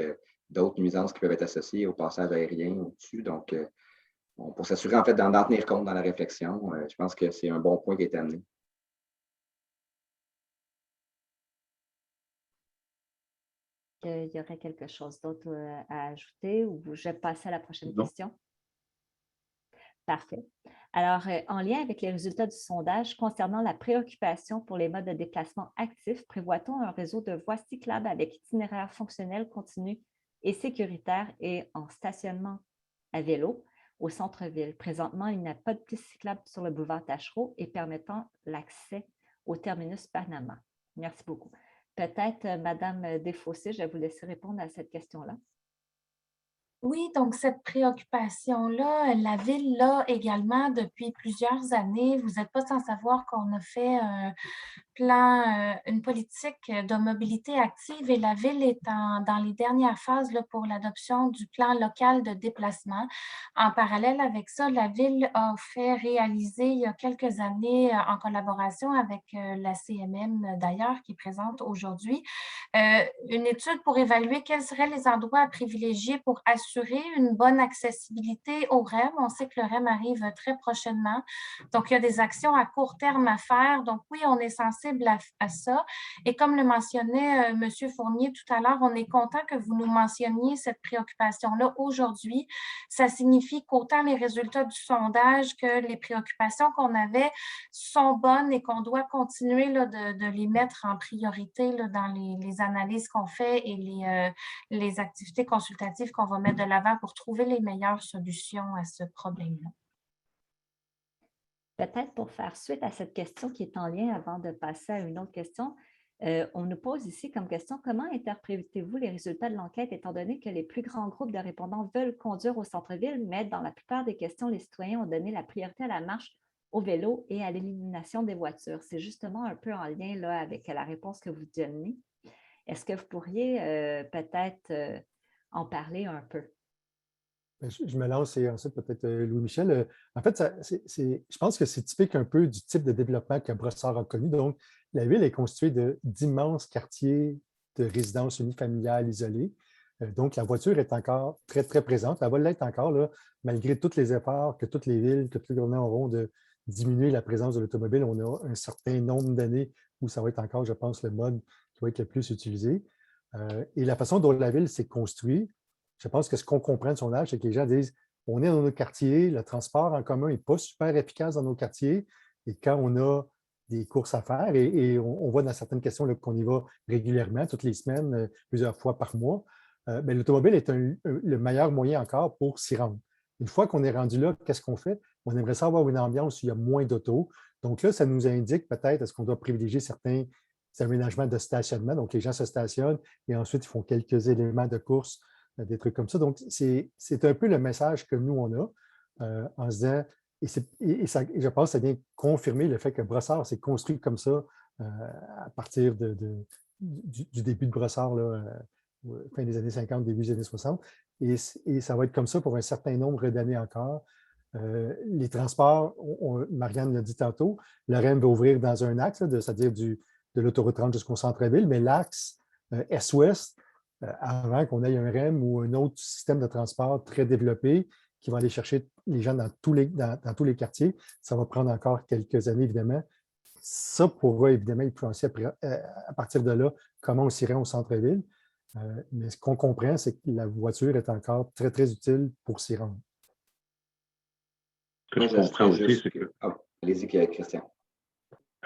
d'autres nuisances qui peuvent être associées au passage aérien au-dessus. Donc, pour s'assurer en fait d'en tenir compte dans la réflexion, je pense que c'est un bon point qui est amené. Il y aurait quelque chose d'autre à ajouter ou je vais passer à la prochaine question? Parfait. Alors, en lien avec les résultats du sondage concernant la préoccupation pour les modes de déplacement actifs, prévoit-on un réseau de voies cyclables avec itinéraire fonctionnel, continu et sécuritaire et en stationnement à vélo au centre-ville? Présentement, il n'y a pas de piste cyclable sur le boulevard Taschereau et permettant l'accès au terminus Panama. Merci beaucoup. Peut-être, Madame Desfossés, je vais vous laisser répondre à cette question-là. Oui, donc cette préoccupation-là, la Ville l'a également depuis plusieurs années. Vous n'êtes pas sans savoir qu'on a fait un plan, une politique de mobilité active et la Ville est dans les dernières phases là, pour l'adoption du plan local de déplacement. En parallèle avec ça, la Ville a fait réaliser il y a quelques années, en collaboration avec la CMM d'ailleurs, qui est présente aujourd'hui, une étude pour évaluer quels seraient les endroits à privilégier pour assurer une bonne accessibilité au REM. On sait que le REM arrive très prochainement. Donc, il y a des actions à court terme à faire. Donc, oui, on est sensible à ça. Et comme le mentionnait M. Fournier tout à l'heure, on est content que vous nous mentionniez cette préoccupation-là aujourd'hui. Ça signifie qu'autant les résultats du sondage que les préoccupations qu'on avait sont bonnes et qu'on doit continuer là, de les mettre en priorité là, dans les analyses qu'on fait et les activités consultatives qu'on va mettre de l'avant pour trouver les meilleures solutions à ce problème-là. Peut-être pour faire suite à cette question qui est en lien avant de passer à une autre question, on nous pose ici comme question, comment interprétez-vous les résultats de l'enquête étant donné que les plus grands groupes de répondants veulent conduire au centre-ville, mais dans la plupart des questions, les citoyens ont donné la priorité à la marche, au vélo et à l'élimination des voitures. C'est justement un peu en lien là, avec la réponse que vous donnez. Est-ce que vous pourriez peut-être en parler un peu? Je me lance et ensuite peut-être Louis-Michel. En fait, je pense que c'est typique un peu du type de développement que Brossard a connu. Donc, la ville est constituée d'immenses quartiers de résidences unifamiliales isolées. Donc, la voiture est encore très, très présente. Elle va l'être encore, là, malgré tous les efforts que toutes les villes, que tous les gouvernements auront de diminuer la présence de l'automobile. On a un certain nombre d'années où ça va être encore, je pense, le mode doit être le plus utilisé. Et la façon dont la ville s'est construite, je pense que ce qu'on comprend de son âge, c'est que les gens disent on est dans nos quartiers, le transport en commun n'est pas super efficace dans nos quartiers. Et quand on a des courses à faire, et on voit dans certaines questions qu'on y va régulièrement, toutes les semaines, plusieurs fois par mois, bien, l'automobile est le meilleur moyen encore pour s'y rendre. Une fois qu'on est rendu là, qu'est-ce qu'on fait? On aimerait ça avoir une ambiance où il y a moins d'autos. Donc là, ça nous indique peut-être est-ce qu'on doit privilégier certains aménagements de stationnement. Donc, les gens se stationnent et ensuite, ils font quelques éléments de course, des trucs comme ça. Donc, c'est un peu le message que nous, on a en se disant, et je pense que ça vient confirmer le fait que Brossard s'est construit comme ça à partir du début de Brossard, là, fin des années 50, début des années 60. Et ça va être comme ça pour un certain nombre d'années encore. Les transports, Marianne l'a dit tantôt, le REM va ouvrir dans un axe, c'est-à-dire de l'autoroute 30 jusqu'au centre-ville, mais l'axe est-ouest, avant qu'on ait un REM ou un autre système de transport très développé qui va aller chercher les gens dans tous les quartiers, ça va prendre encore quelques années, évidemment. Ça pourra évidemment influencer à partir de là comment on s'irait au centre-ville. Mais ce qu'on comprend, c'est que la voiture est encore très, très utile pour s'y rendre. Ce que je comprends aussi, c'est que... Allez-y, Christian.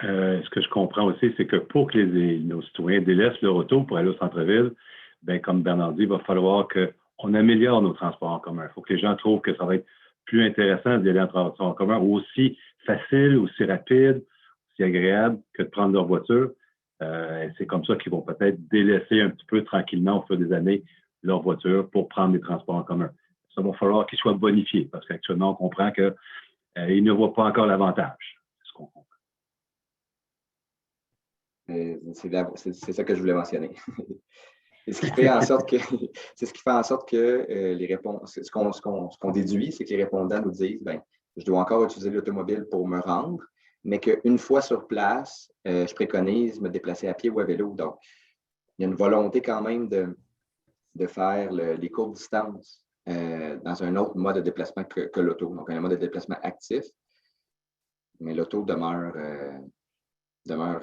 Ce que je comprends aussi, c'est que pour que nos citoyens délaissent leur auto pour aller au centre-ville, bien, comme Bernard dit, il va falloir qu'on améliore nos transports en commun. Il faut que les gens trouvent que ça va être plus intéressant d'y aller en transport en commun, aussi facile, aussi rapide, aussi agréable que de prendre leur voiture. C'est comme ça qu'ils vont peut-être délaisser un petit peu tranquillement au fil des années leur voiture pour prendre des transports en commun. Ça va falloir qu'ils soient bonifiés parce qu'actuellement, on comprend qu'ils ne voient pas encore l'avantage. C'est ce qu'on comprend. C'est ça que je voulais mentionner. C'est ce qui fait en sorte que les réponses, ce qu'on déduit, c'est que les répondants nous disent bien, je dois encore utiliser l'automobile pour me rendre, mais qu'une fois sur place, je préconise me déplacer à pied ou à vélo. Donc, il y a une volonté quand même de faire les courtes distances dans un autre mode de déplacement que l'auto, donc un mode de déplacement actif. Mais l'auto demeure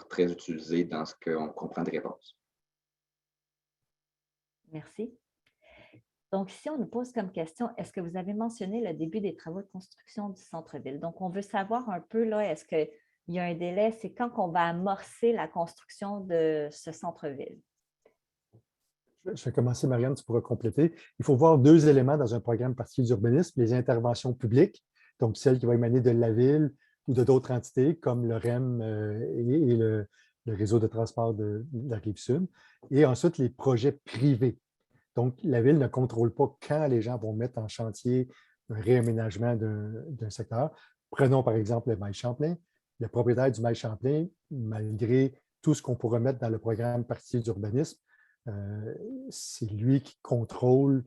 très utilisé dans ce qu'on comprend des réponses. Merci. Donc, si on nous pose comme question, est-ce que vous avez mentionné le début des travaux de construction du centre-ville? Donc, on veut savoir un peu, là, est-ce qu'il y a un délai? C'est quand qu'on va amorcer la construction de ce centre-ville? Je vais commencer, Marianne, tu pourras compléter. Il faut voir deux éléments dans un programme particulier d'urbanisme, les interventions publiques, donc celles qui vont émaner de la ville ou de d'autres entités, comme le REM et le réseau de transport de la Rive-Sud, et ensuite les projets privés. Donc, la ville ne contrôle pas quand les gens vont mettre en chantier un réaménagement d'un secteur. Prenons par exemple le Mail Champlain. Le propriétaire du Mail Champlain, malgré tout ce qu'on pourrait mettre dans le programme particulier d'urbanisme, c'est lui qui contrôle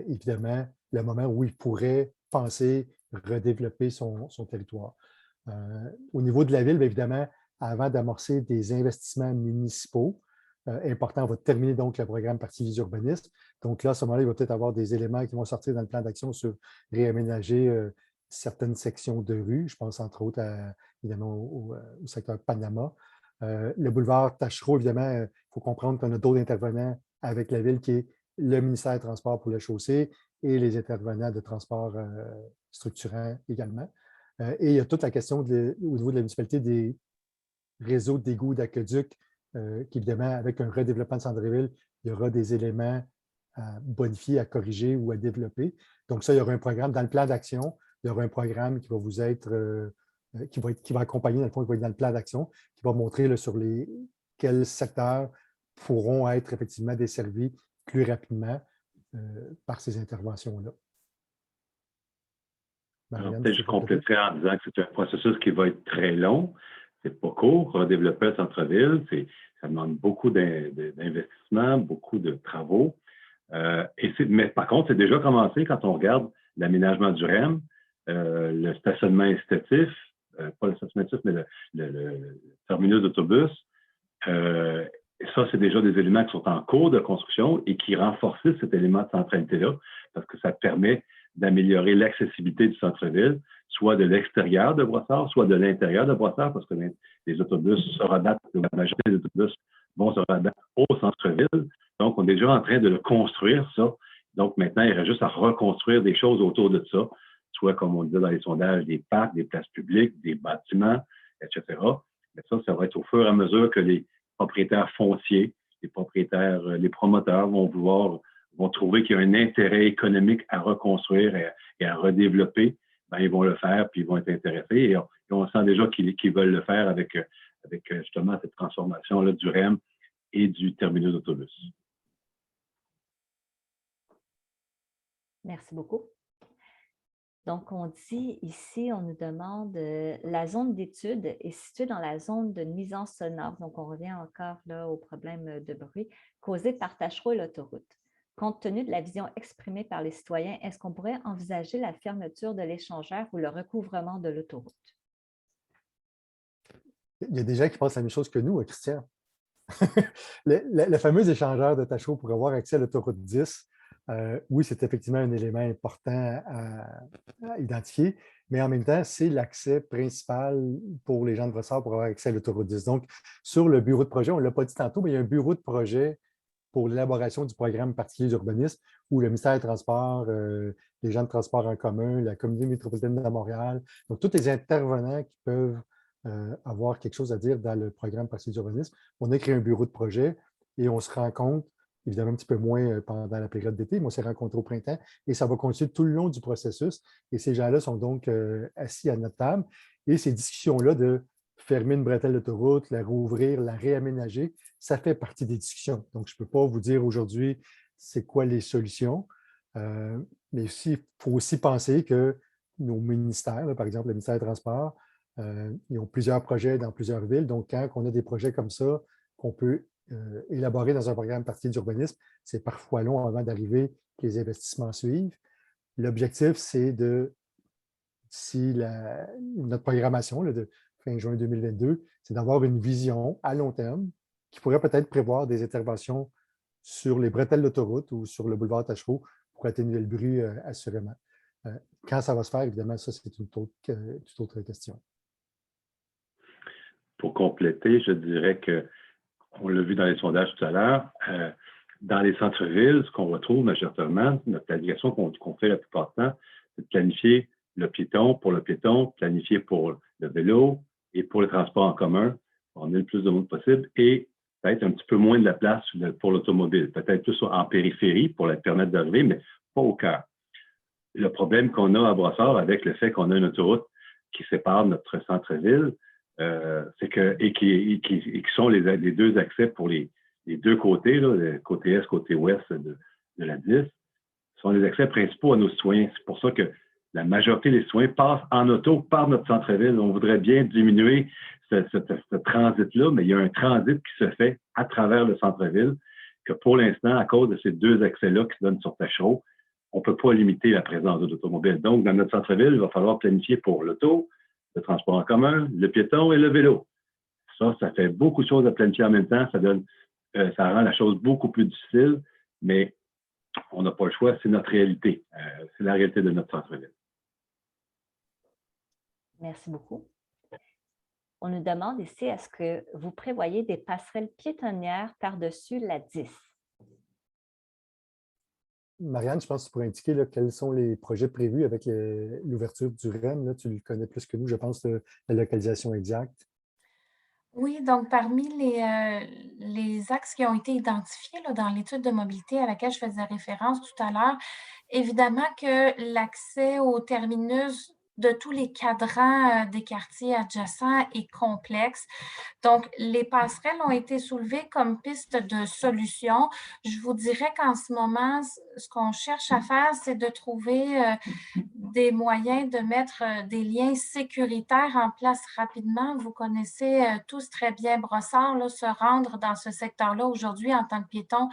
évidemment le moment où il pourrait penser redévelopper son territoire. Au niveau de la ville, bien évidemment, avant d'amorcer des investissements municipaux, important, on va terminer donc le programme particulier d'urbanisme. Donc là, à ce moment-là, il va peut-être avoir des éléments qui vont sortir dans le plan d'action sur réaménager certaines sections de rue. Je pense entre autres évidemment au secteur Panama. Le boulevard Tachereau, évidemment, il faut comprendre qu'on a d'autres intervenants avec la ville qui est le ministère des Transports pour la chaussée et les intervenants de transport structurants également. Et il y a toute la question au niveau de la municipalité des réseaux d'égouts, d'aqueducs, qui évidemment, avec un redéveloppement de centre-ville, il y aura des éléments à bonifier, à corriger ou à développer. Donc ça, il y aura un programme dans le plan d'action, il y aura un programme qui va vous être qui va accompagner, dans le fond, qui va être dans le plan d'action, qui va montrer là, sur quels secteurs pourront être effectivement desservis plus rapidement par ces interventions-là. Peut-être je compléterai en disant que c'est un processus qui va être très long. C'est pas court, redévelopper le centre-ville. Ça demande beaucoup d'investissement, beaucoup de travaux. Mais par contre, c'est déjà commencé quand on regarde l'aménagement du REM, le stationnement incitatif, pas le stationnement incitatif, mais le terminus d'autobus. Ça, c'est déjà des éléments qui sont en cours de construction et qui renforcent cet élément de centralité-là parce que ça permet d'améliorer l'accessibilité du centre-ville, soit de l'extérieur de Brossard, soit de l'intérieur de Brossard, parce que les autobus se rabattent, la majorité des autobus vont se rabattre au centre-ville. Donc, on est déjà en train de le construire, ça. Donc, maintenant, il reste juste à reconstruire des choses autour de ça, soit, comme on disait dans les sondages, des parcs, des places publiques, des bâtiments, etc. Mais ça va être au fur et à mesure que les propriétaires fonciers, les propriétaires, les promoteurs vont trouver qu'il y a un intérêt économique à reconstruire et à redévelopper. Ben, ils vont le faire, puis ils vont être intéressés. Et on sent déjà qu'ils veulent le faire avec justement cette transformation-là du REM et du terminus d'autobus. Merci beaucoup. Donc, on dit ici, on nous demande la zone d'étude est située dans la zone de nuisance sonore. Donc, on revient encore là au problème de bruit causé par Taschereau et l'autoroute. Compte tenu de la vision exprimée par les citoyens, est-ce qu'on pourrait envisager la fermeture de l'échangeur ou le recouvrement de l'autoroute? Il y a des gens qui pensent la même chose que nous, Christian. le fameux échangeur de Taschereau pour avoir accès à l'autoroute 10, oui, c'est effectivement un élément important à identifier, mais en même temps, c'est l'accès principal pour les gens de Brossard pour avoir accès à l'autoroute 10. Donc, sur le bureau de projet, on ne l'a pas dit tantôt, mais il y a un bureau de projet pour l'élaboration du programme particulier d'urbanisme où le ministère des Transports, les gens de transport en commun, la communauté métropolitaine de Montréal, donc tous les intervenants qui peuvent avoir quelque chose à dire dans le programme particulier d'urbanisme, on a créé un bureau de projet et on se rencontre évidemment un petit peu moins pendant la période d'été, mais on s'est rencontrés au printemps et ça va continuer tout le long du processus. Et ces gens-là sont donc assis à notre table. Et ces discussions-là de fermer une bretelle d'autoroute, la rouvrir, la réaménager, ça fait partie des discussions. Donc, je ne peux pas vous dire aujourd'hui c'est quoi les solutions, mais aussi, il faut aussi penser que nos ministères, là, par exemple le ministère des Transports, ils ont plusieurs projets dans plusieurs villes. Donc, quand on a des projets comme ça qu'on peut élaboré dans un programme particulier d'urbanisme, c'est parfois long avant d'arriver que les investissements suivent. L'objectif, c'est d'ici notre programmation là, de fin juin 2022, c'est d'avoir une vision à long terme qui pourrait peut-être prévoir des interventions sur les bretelles d'autoroute ou sur le boulevard Taschereau pour atténuer le bruit assurément. Quand ça va se faire, évidemment, ça, c'est une toute autre question. Pour compléter, je dirais que on l'a vu dans les sondages tout à l'heure, dans les centres-villes, ce qu'on retrouve majoritairement, notre planification qu'on fait la plupart du temps, c'est de planifier le piéton, planifier pour le vélo et pour le transport en commun, on ait le plus de monde possible, et peut-être un petit peu moins de la place pour l'automobile, peut-être plus en périphérie pour leur permettre d'arriver, mais pas au cœur. Le problème qu'on a à Brossard avec le fait qu'on a une autoroute qui sépare notre centre-ville, c'est que, et qui sont les deux accès pour les deux côtés, là, côté est, côté ouest de la 10, sont les accès principaux à nos citoyens. C'est pour ça que la majorité des citoyens passent en auto par notre centre-ville. On voudrait bien diminuer ce transit-là, mais il y a un transit qui se fait à travers le centre-ville, que pour l'instant, à cause de ces deux accès-là qui se donnent sur Taschereau, on ne peut pas limiter la présence de l'automobile. Donc, dans notre centre-ville, il va falloir planifier pour l'auto, le transport en commun, le piéton et le vélo. Ça fait beaucoup de choses à planifier en même temps. Ça rend la chose beaucoup plus difficile, mais on n'a pas le choix. C'est notre réalité. C'est la réalité de notre centre-ville. Merci beaucoup. On nous demande ici, est-ce que vous prévoyez des passerelles piétonnières par-dessus la 10? Marianne, je pense que tu pourrais indiquer là, quels sont les projets prévus avec l'ouverture du REM. Là, tu le connais plus que nous, je pense, la localisation exacte. Oui, donc parmi les axes qui ont été identifiés là, dans l'étude de mobilité à laquelle je faisais référence tout à l'heure, évidemment que l'accès au terminus de tous les cadrans des quartiers adjacents est complexe. Donc, les passerelles ont été soulevées comme piste de solution. Je vous dirais qu'en ce moment, ce qu'on cherche à faire, c'est de trouver des moyens de mettre des liens sécuritaires en place rapidement. Vous connaissez tous très bien Brossard, là, se rendre dans ce secteur-là aujourd'hui en tant que piéton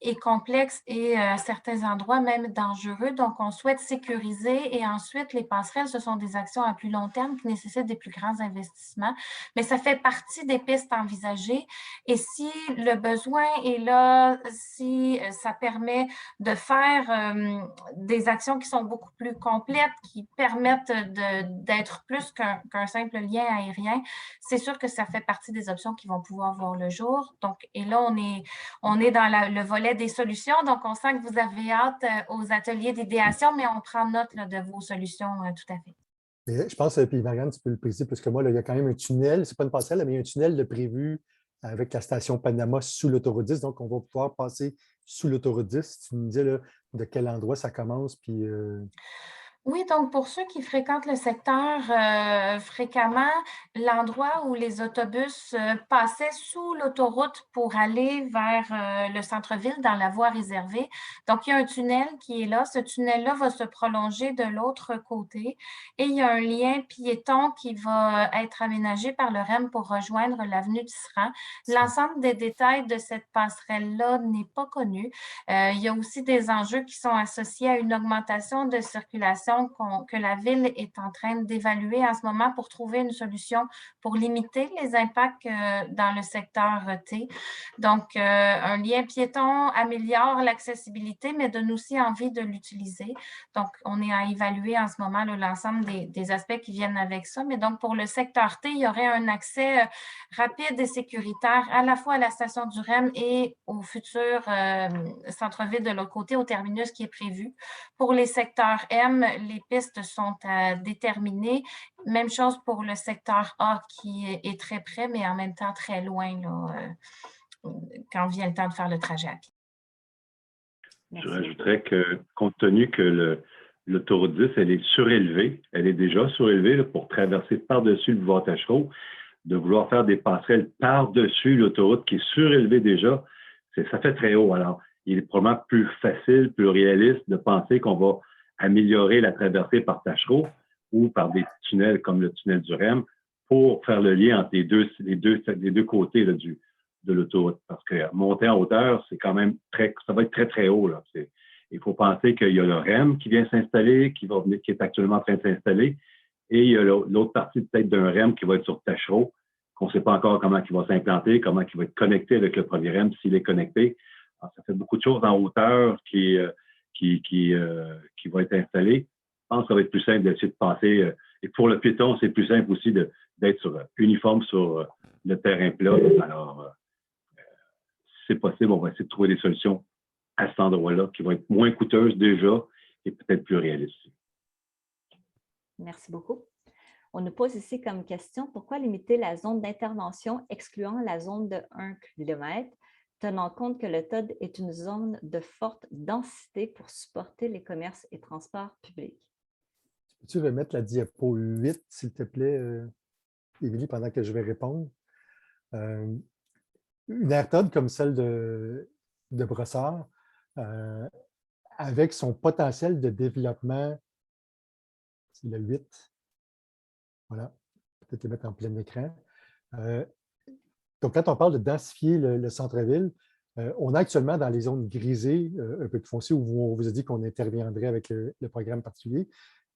est complexe et à certains endroits même dangereux. Donc, on souhaite sécuriser et ensuite, les passerelles, ce sont des actions à plus long terme qui nécessitent des plus grands investissements, mais ça fait partie des pistes envisagées. Et si le besoin est là, si ça permet de faire des actions qui sont beaucoup plus complètes, qui permettent d'être plus qu'un simple lien aérien, c'est sûr que ça fait partie des options qui vont pouvoir voir le jour. Donc, et là, on est dans le volet des solutions, donc on sent que vous avez hâte aux ateliers d'idéation, mais on prend note là, de vos solutions tout à fait. Mais je pense, puis Marianne, tu peux le préciser plus que moi, là, il y a quand même un tunnel, c'est pas une passerelle, mais il y a un tunnel de prévu avec la station Panama sous l'autoroute 10, donc on va pouvoir passer sous l'autoroute 10. Tu me disais là, de quel endroit ça commence, puis... Oui, donc pour ceux qui fréquentent le secteur fréquemment, l'endroit où les autobus passaient sous l'autoroute pour aller vers le centre-ville dans la voie réservée. Donc, il y a un tunnel qui est là. Ce tunnel-là va se prolonger de l'autre côté et il y a un lien piéton qui va être aménagé par le REM pour rejoindre l'avenue Tisserand. L'ensemble des détails de cette passerelle-là n'est pas connu. Il y a aussi des enjeux qui sont associés à une augmentation de circulation que la Ville est en train d'évaluer en ce moment pour trouver une solution pour limiter les impacts dans le secteur T. Donc, un lien piéton améliore l'accessibilité, mais donne aussi envie de l'utiliser. Donc, on est à évaluer en ce moment l'ensemble des aspects qui viennent avec ça. Mais donc, pour le secteur T, il y aurait un accès rapide et sécuritaire à la fois à la station du REM et au futur centre-ville de l'autre côté, au terminus qui est prévu. Pour les secteurs M, les pistes sont à déterminer. Même chose pour le secteur A qui est très près, mais en même temps très loin là, quand vient le temps de faire le trajet à pied. Je rajouterais que, compte tenu que l'autoroute 10, elle est surélevée, elle est déjà surélevée là, pour traverser par-dessus le boulevard Taschereau, de vouloir faire des passerelles par-dessus l'autoroute qui est surélevée déjà, ça fait très haut. Alors, il est probablement plus facile, plus réaliste de penser qu'on va améliorer la traversée par Taschereau ou par des tunnels comme le tunnel du REM pour faire le lien entre les deux côtés là, de l'autoroute. Parce que monter en hauteur, c'est quand même ça va être très, très haut. Là. Il faut penser qu'il y a le REM qui vient s'installer, qui est actuellement en train de s'installer, et il y a l'autre partie peut-être d'un REM qui va être sur Taschereau, qu'on ne sait pas encore comment il va s'implanter, comment il va être connecté avec le premier REM, s'il est connecté. Alors, ça fait beaucoup de choses en hauteur qui va être installé. Je pense que ça va être plus simple d'essayer de passer. Et pour le piéton, c'est plus simple aussi d'être uniforme sur le terrain plat. Alors, si c'est possible, on va essayer de trouver des solutions à cet endroit-là qui vont être moins coûteuses déjà et peut-être plus réalistes. Merci beaucoup. On nous pose ici comme question, pourquoi limiter la zone d'intervention excluant la zone de 1 km, tenant compte que le TOD est une zone de forte densité pour supporter les commerces et transports publics? Peux-tu remettre la diapo 8, s'il te plaît, Émilie, pendant que je vais répondre? Une aire TOD comme celle de Brossard, avec son potentiel de développement, c'est le 8. Voilà, peut-être le mettre en plein écran. Donc, quand on parle de densifier le centre-ville, on est actuellement dans les zones grisées, un peu plus foncées, où on vous a dit qu'on interviendrait avec le programme particulier.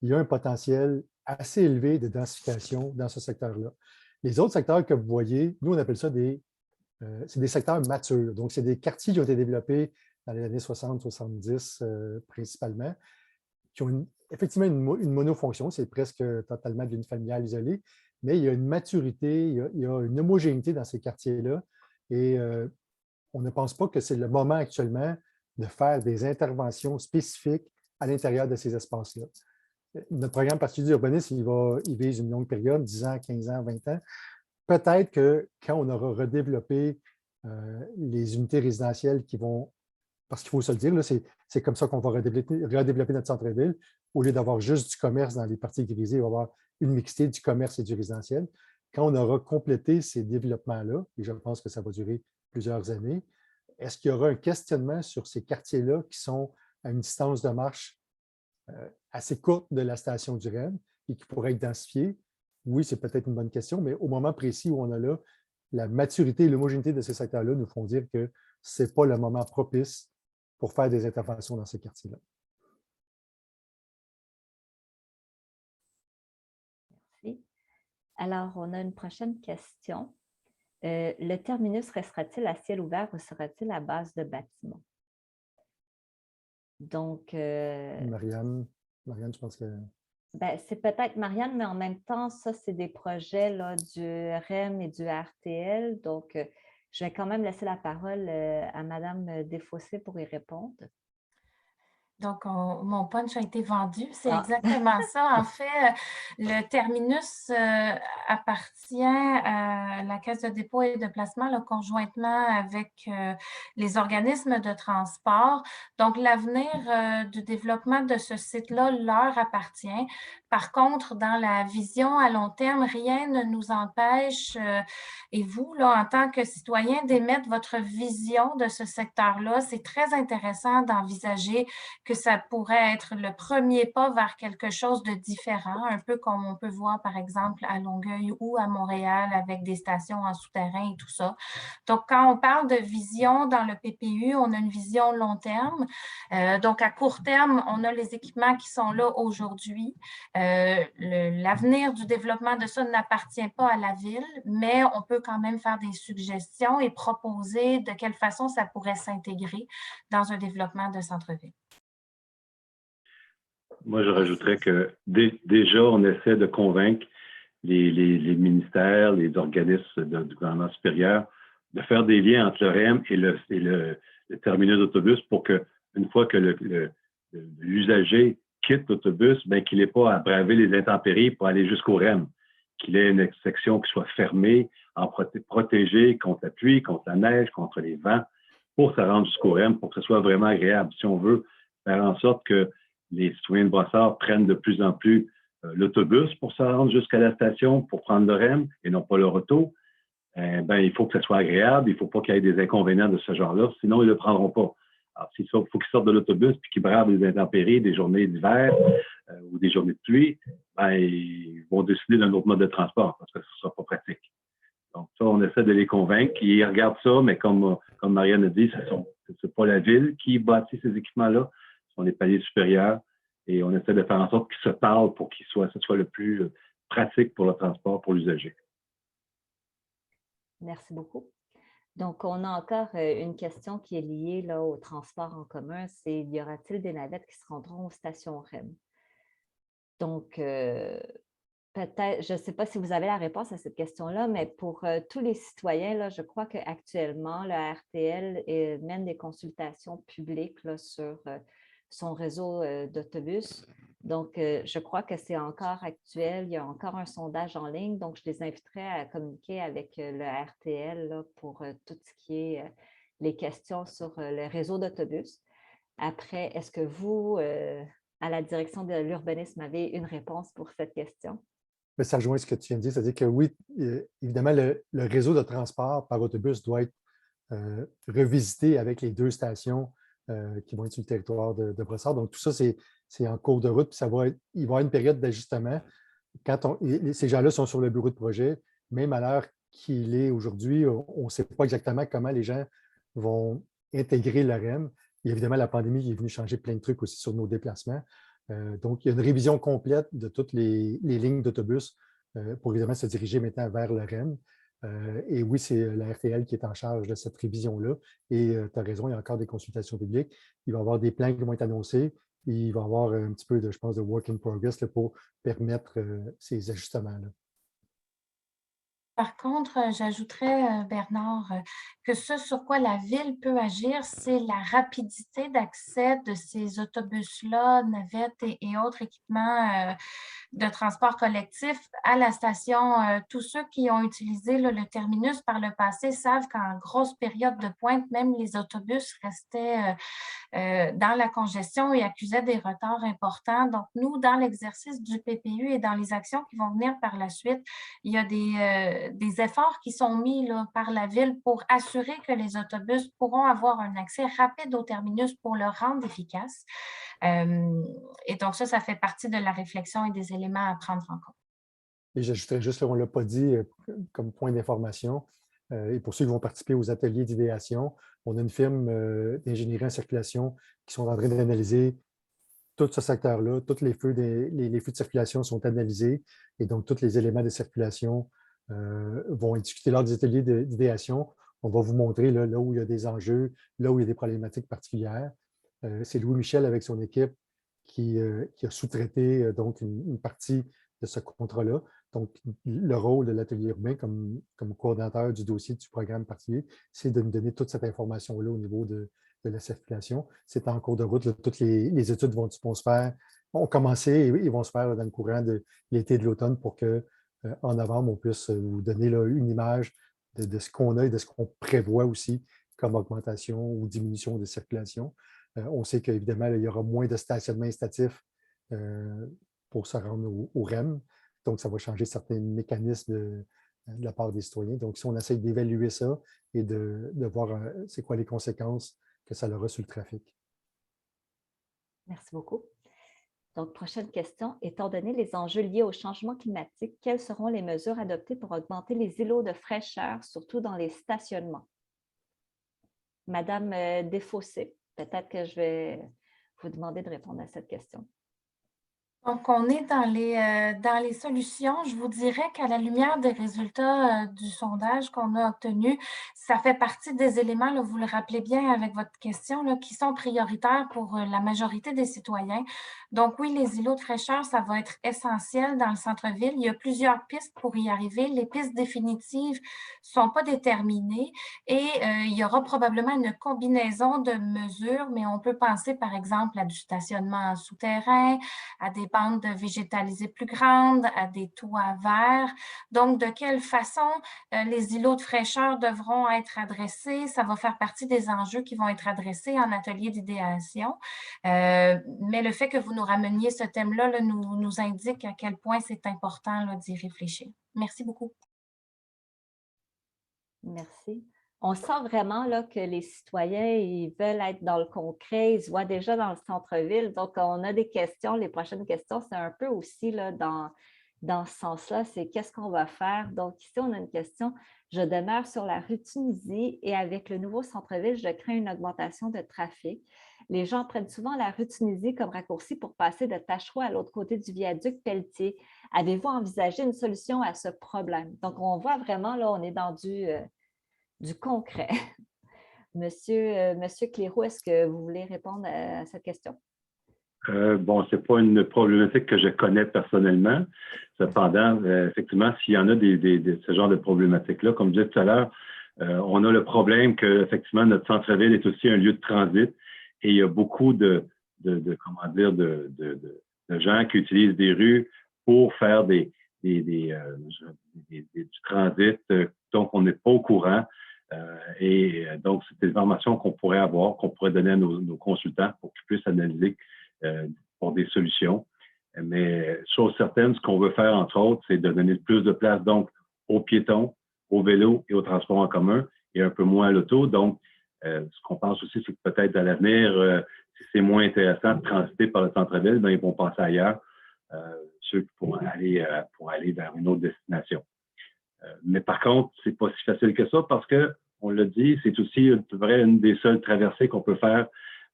Il y a un potentiel assez élevé de densification dans ce secteur-là. Les autres secteurs que vous voyez, nous, on appelle ça c'est des secteurs matures. Donc, c'est des quartiers qui ont été développés dans les années 60-70 principalement, qui ont effectivement une monofonction, c'est presque totalement d'une familiale isolée, mais il y a une maturité, il y a une homogénéité dans ces quartiers-là. Et on ne pense pas que c'est le moment actuellement de faire des interventions spécifiques à l'intérieur de ces espaces-là. Notre programme particulier d'urbanisme, il vise une longue période, 10 ans, 15 ans, 20 ans. Peut-être que quand on aura redéveloppé les unités résidentielles qui vont, parce qu'il faut se le dire, c'est comme ça qu'on va redévelopper notre centre-ville. Au lieu d'avoir juste du commerce dans les parties grisées, il va y avoir une mixité du commerce et du résidentiel. Quand on aura complété ces développements-là, et je pense que ça va durer plusieurs années, est-ce qu'il y aura un questionnement sur ces quartiers-là qui sont à une distance de marche assez courte de la station du REM et qui pourraient être densifiés? Oui, c'est peut-être une bonne question, mais au moment précis où on a là, la maturité et l'homogénéité de ces secteurs-là nous font dire que ce n'est pas le moment propice pour faire des interventions dans ces quartiers-là. Merci. Alors, on a une prochaine question. Le terminus restera-t-il à ciel ouvert ou sera-t-il à base de bâtiments? Donc, Marianne, je pense que… ben, c'est peut-être Marianne, mais en même temps, ça, c'est des projets là, du REM et du RTL. Donc, je vais quand même laisser la parole à Mme Desfossés pour y répondre. Donc, mon punch a été vendu. C'est Ah. exactement ça. En fait, le terminus appartient à la Caisse de dépôt et de placement là, conjointement avec les organismes de transport. Donc, l'avenir du développement de ce site-là leur appartient. Par contre, dans la vision à long terme, rien ne nous empêche, et vous, là, en tant que citoyen, d'émettre votre vision de ce secteur-là. C'est très intéressant d'envisager que ça pourrait être le premier pas vers quelque chose de différent, un peu comme on peut voir par exemple à Longueuil ou à Montréal avec des stations en souterrain et tout ça. Donc, quand on parle de vision dans le PPU, on a une vision long terme. Donc, à court terme, on a les équipements qui sont là aujourd'hui. L'avenir du développement de ça n'appartient pas à la ville, mais on peut quand même faire des suggestions et proposer de quelle façon ça pourrait s'intégrer dans un développement de centre-ville. Moi, je rajouterais que déjà, on essaie de convaincre les ministères, les organismes du gouvernement supérieur de faire des liens entre le REM et le terminus d'autobus pour qu'une fois que l'usager quitte l'autobus, ben, qu'il n'ait pas à braver les intempéries pour aller jusqu'au REM, qu'il ait une section qui soit fermée, protégée contre la pluie, contre la neige, contre les vents, pour se rendre jusqu'au REM, pour que ce soit vraiment agréable. Si on veut faire en sorte que les citoyens de Brossard prennent de plus en plus l'autobus pour se rendre jusqu'à la station, pour prendre le REM et non pas le retour, ben, il faut que ça soit agréable, il ne faut pas qu'il y ait des inconvénients de ce genre-là, sinon ils ne le prendront pas. Alors, il faut qu'ils sortent de l'autobus et qu'ils bravent les intempéries, des journées d'hiver ou des journées de pluie, ben, ils vont décider d'un autre mode de transport parce que ce ne sera pas pratique. Donc, ça, on essaie de les convaincre. Ils regardent ça, mais comme Marianne a dit, ce n'est pas la ville qui bâtit ces équipements-là, ce sont les paliers supérieurs. Et on essaie de faire en sorte qu'ils se parlent pour que ce soit le plus pratique pour le transport, pour l'usager. Merci beaucoup. Donc, on a encore une question qui est liée là, au transport en commun, c'est y aura-t-il des navettes qui se rendront aux stations REM? Donc, peut-être, je ne sais pas si vous avez la réponse à cette question-là, mais pour tous les citoyens, là, je crois qu'actuellement, le RTL mène des consultations publiques là, sur son réseau d'autobus. Donc, je crois que c'est encore actuel. Il y a encore un sondage en ligne. Donc, je les inviterai à communiquer avec le RTL là, pour tout ce qui est les questions sur le réseau d'autobus. Après, est-ce que vous, à la direction de l'urbanisme, avez une réponse pour cette question? Mais ça rejoint ce que tu viens de dire, c'est-à-dire que oui, évidemment, le réseau de transport par autobus doit être revisité avec les 2 stations qui vont être sur le territoire de Brossard. Donc, tout ça, c'est en cours de route, puis il va y avoir une période d'ajustement. Quand ces gens-là sont sur le bureau de projet, même à l'heure qu'il est aujourd'hui, on ne sait pas exactement comment les gens vont intégrer le REM. Il y a évidemment la pandémie qui est venue changer plein de trucs aussi sur nos déplacements. Donc, il y a une révision complète de toutes les lignes d'autobus pour évidemment se diriger maintenant vers le REM. Et oui, c'est la RTL qui est en charge de cette révision-là. Et tu as raison, il y a encore des consultations publiques. Il va y avoir des plans qui vont être annoncés. Il va y avoir un petit peu, je pense, de work in progress là, pour permettre ces ajustements-là. Par contre, j'ajouterais, Bernard, que ce sur quoi la ville peut agir, c'est la rapidité d'accès de ces autobus-là, navettes et autres équipements de transport collectif à la station. Tous ceux qui ont utilisé là, le terminus par le passé savent qu'en grosse période de pointe, même les autobus restaient dans la congestion et accusaient des retards importants. Donc, nous, dans l'exercice du PPU et dans les actions qui vont venir par la suite, il y a des efforts qui sont mis là, par la ville pour assurer que les autobus pourront avoir un accès rapide au terminus pour le rendre efficace. Et donc, ça fait partie de la réflexion et des éléments à prendre en compte. Et j'ajouterais juste, là, on ne l'a pas dit comme point d'information, Et pour ceux qui vont participer aux ateliers d'idéation, on a une firme d'ingénierie en circulation qui sont en train d'analyser tout ce secteur-là. Tous les feux de circulation sont analysés et donc tous les éléments de circulation vont être discutés lors des ateliers d'idéation. On va vous montrer là où il y a des enjeux, là où il y a des problématiques particulières. C'est Louis-Michel avec son équipe qui a sous-traité donc une partie de ce contrat-là. Donc, le rôle de l'atelier urbain comme coordinateur du dossier du programme particulier, c'est de nous donner toute cette information-là au niveau de la circulation. C'est en cours de route. Là, toutes les études vont se faire, ont commencé et ils vont se faire là, dans le courant de l'été et de l'automne pour qu'en novembre, on puisse vous donner là, une image de ce qu'on a et de ce qu'on prévoit aussi comme augmentation ou diminution de circulation. On sait qu'évidemment, il y aura moins de stationnement incitatif pour se rendre au REM. Donc, ça va changer certains mécanismes de la part des citoyens. Donc, si on essaie d'évaluer ça et de voir c'est quoi les conséquences que ça aura sur le trafic. Merci beaucoup. Donc, prochaine question. Étant donné les enjeux liés au changement climatique, quelles seront les mesures adoptées pour augmenter les îlots de fraîcheur, surtout dans les stationnements? Madame Desfossés, peut-être que je vais vous demander de répondre à cette question. Donc, on est dans les solutions. Je vous dirais qu'à la lumière des résultats du sondage qu'on a obtenu, ça fait partie des éléments, là, vous le rappelez bien avec votre question, là, qui sont prioritaires pour la majorité des citoyens. Donc, oui, les îlots de fraîcheur, ça va être essentiel dans le centre-ville. Il y a plusieurs pistes pour y arriver. Les pistes définitives ne sont pas déterminées et il y aura probablement une combinaison de mesures, mais on peut penser, par exemple, à du stationnement souterrain, à des bandes végétalisées plus grandes, à des toits verts. Donc, de quelle façon les îlots de fraîcheur devront être adressés? Ça va faire partie des enjeux qui vont être adressés en atelier d'idéation. Mais le fait que vous nous rameniez ce thème-là là, nous indique à quel point c'est important d'y réfléchir. Merci beaucoup. Merci. On sent vraiment là, que les citoyens ils veulent être dans le concret, ils se voient déjà dans le centre-ville. Donc, on a des questions. Les prochaines questions, c'est un peu aussi là, dans ce sens-là, c'est qu'est-ce qu'on va faire? Donc, ici, on a une question. Je demeure sur la rue Tunisie et avec le nouveau centre-ville, je crains une augmentation de trafic. Les gens prennent souvent la rue Tunisie comme raccourci pour passer de Tachereau à l'autre côté du viaduc Pelletier. Avez-vous envisagé une solution à ce problème? Donc, on voit vraiment, là, on est dans du concret. Monsieur Cléroux, est-ce que vous voulez répondre à cette question? Bon, ce n'est pas une problématique que je connais personnellement. Cependant, effectivement, s'il y en a ce genre de problématiques-là, comme je disais tout à l'heure, on a le problème que, effectivement, notre centre-ville est aussi un lieu de transit et il y a beaucoup de gens qui utilisent des rues pour faire du transit, donc on n'est pas au courant. Et donc, c'est des informations qu'on pourrait avoir, qu'on pourrait donner à nos consultants pour qu'ils puissent analyser pour des solutions. Mais chose certaine, ce qu'on veut faire, entre autres, c'est de donner plus de place donc aux piétons, aux vélos et aux transports en commun et un peu moins à l'auto. Donc, ce qu'on pense aussi, c'est que peut-être à l'avenir, si c'est moins intéressant de transiter par le centre-ville, bien, ils vont passer ailleurs, ceux qui pourront aller vers une autre destination. Mais par contre, c'est pas si facile que ça parce que, on l'a dit, c'est aussi une des seules traversées qu'on peut faire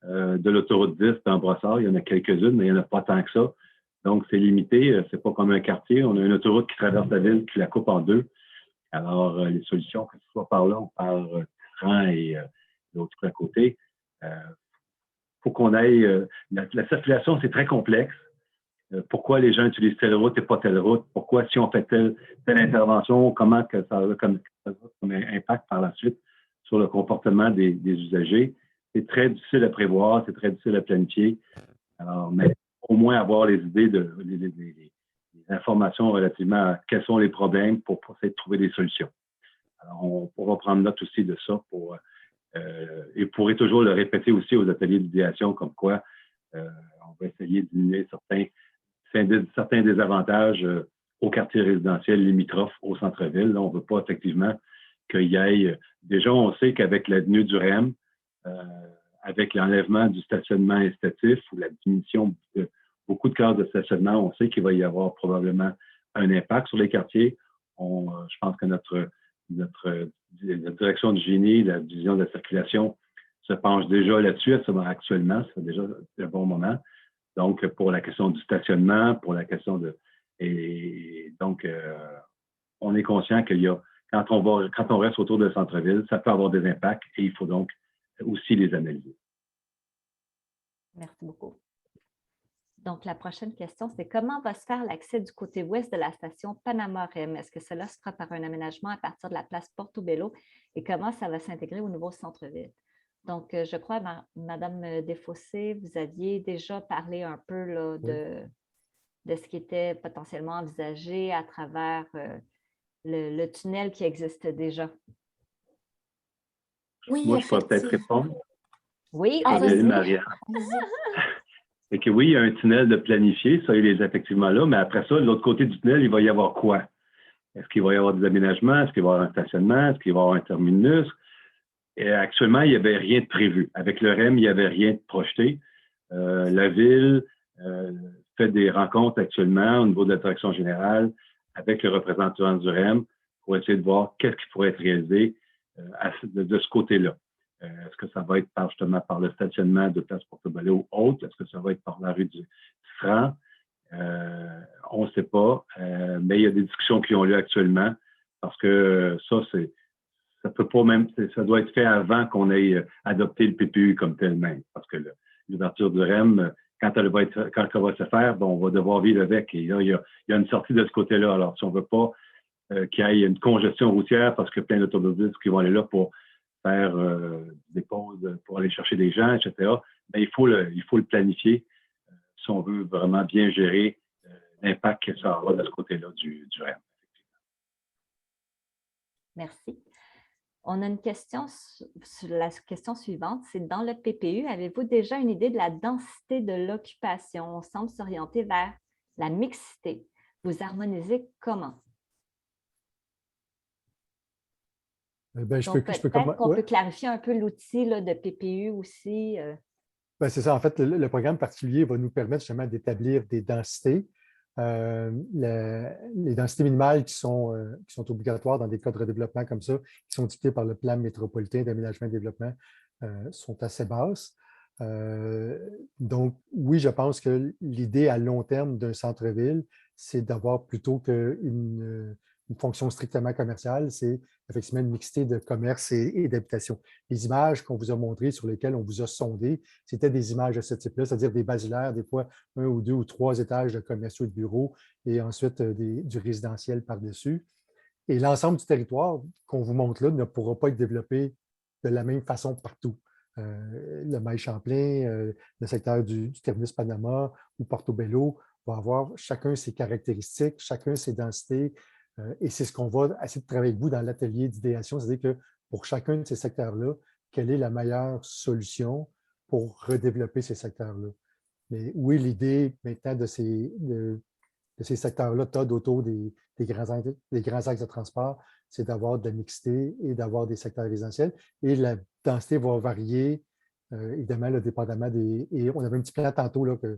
de l'autoroute 10 dans Brossard. Il y en a quelques-unes, mais il n'y en a pas tant que ça. Donc, c'est limité. C'est pas comme un quartier. On a une autoroute qui traverse la ville, qui la coupe en deux. Alors, les solutions, que ce soit par là, par train et l'autre à côté, faut qu'on aille... la circulation, c'est très complexe. Pourquoi les gens utilisent telle route et pas telle route? Pourquoi, si on fait telle intervention, comment que ça a comme impact par la suite sur le comportement des usagers? C'est très difficile à prévoir, c'est très difficile à planifier. Alors, mais au moins avoir les idées, les informations relativement à quels sont les problèmes pour essayer de trouver des solutions. Alors, on pourra prendre note aussi de ça et pourrait toujours le répéter aussi aux ateliers d'idéation comme quoi on va essayer de diminuer certains désavantages au quartier résidentiel limitrophe au centre-ville. Là, on ne veut pas effectivement qu'il y ait... Déjà, on sait qu'avec la venue du REM, avec l'enlèvement du stationnement incitatif ou la diminution de beaucoup de classes de stationnement, on sait qu'il va y avoir probablement un impact sur les quartiers. Je pense que notre notre direction du génie, la division de la circulation se penche déjà là-dessus actuellement, ça fait déjà un bon moment. Donc, pour la question du stationnement, pour la question de... Et donc, on est conscient qu'il y a, quand on reste autour de centre-ville, ça peut avoir des impacts et il faut donc aussi les analyser. Merci beaucoup. Donc, la prochaine question, c'est comment va se faire l'accès du côté ouest de la station Panama-REM? Est-ce que cela se fera par un aménagement à partir de la place Portobello et comment ça va s'intégrer au nouveau centre-ville? Donc, je crois, Madame Desfossés, vous aviez déjà parlé un peu là, de ce qui était potentiellement envisagé à travers le tunnel qui existe déjà. Oui, Moi, je pourrais peut-être effectivement. répondre. Oui, Vas-y, Maria. C'est que oui, il y a un tunnel de planifié, ça, il est effectivement là, mais après ça, de l'autre côté du tunnel, il va y avoir quoi? Est-ce qu'il va y avoir des aménagements? Est-ce qu'il va y avoir un stationnement? Est-ce qu'il va y avoir un terminus? Et actuellement, il n'y avait rien de prévu. Avec le REM, il n'y avait rien de projeté. La ville fait des rencontres actuellement au niveau de la direction générale avec le représentant du REM pour essayer de voir qu'est-ce qui pourrait être réalisé de ce côté-là. Est-ce que ça va être justement par le stationnement de Place Portobello ou autre? Est-ce que ça va être par la rue du Franc? On ne sait pas, mais il y a des discussions qui ont lieu actuellement parce que ça peut pas même, ça doit être fait avant qu'on ait adopté le PPU comme tel même, parce que l'ouverture du REM, quand elle va se faire, bon, on va devoir vivre avec. Et là, il y a une sortie de ce côté-là. Alors, si on ne veut pas qu'il y ait une congestion routière parce que plein d'automobilistes qui vont aller là pour faire des pauses, pour aller chercher des gens, etc., bien, il faut le planifier si on veut vraiment bien gérer l'impact que ça aura de ce côté-là du REM. merci. On a une question, la question suivante, c'est dans le PPU, avez-vous déjà une idée de la densité de l'occupation? On semble s'orienter vers la mixité. Vous harmonisez comment? Ben, peut-être qu'on peut clarifier un peu l'outil de PPU aussi. Ben, c'est ça. En fait, le programme particulier va nous permettre justement d'établir des densités. Les densités minimales qui sont obligatoires dans des cas de redéveloppement comme ça, qui sont dictées par le plan métropolitain d'aménagement et de développement, sont assez basses. Donc, oui, je pense que l'idée à long terme d'un centre-ville, c'est d'avoir plutôt qu'une fonction strictement commerciale, c'est effectivement une mixité de commerce et d'habitation. Les images qu'on vous a montrées, sur lesquelles on vous a sondé, c'était des images de ce type-là, c'est-à-dire des basilaires, des fois 1 ou 2 ou 3 étages de commerciaux et de bureaux et ensuite du résidentiel par-dessus. Et l'ensemble du territoire qu'on vous montre là ne pourra pas être développé de la même façon partout. Le Mail-Champlain, le secteur du terminus Panama ou Portobello va avoir chacun ses caractéristiques, chacun ses densités. Et c'est ce qu'on va essayer de travailler avec vous dans l'atelier d'idéation, c'est-à-dire que pour chacun de ces secteurs-là, quelle est la meilleure solution pour redévelopper ces secteurs-là. Mais oui, l'idée maintenant de ces secteurs-là, TOD autour des grands axes de transport, c'est d'avoir de la mixité et d'avoir des secteurs résidentiels. Et la densité va varier, évidemment, là, dépendamment des... Et on avait un petit plan tantôt là, que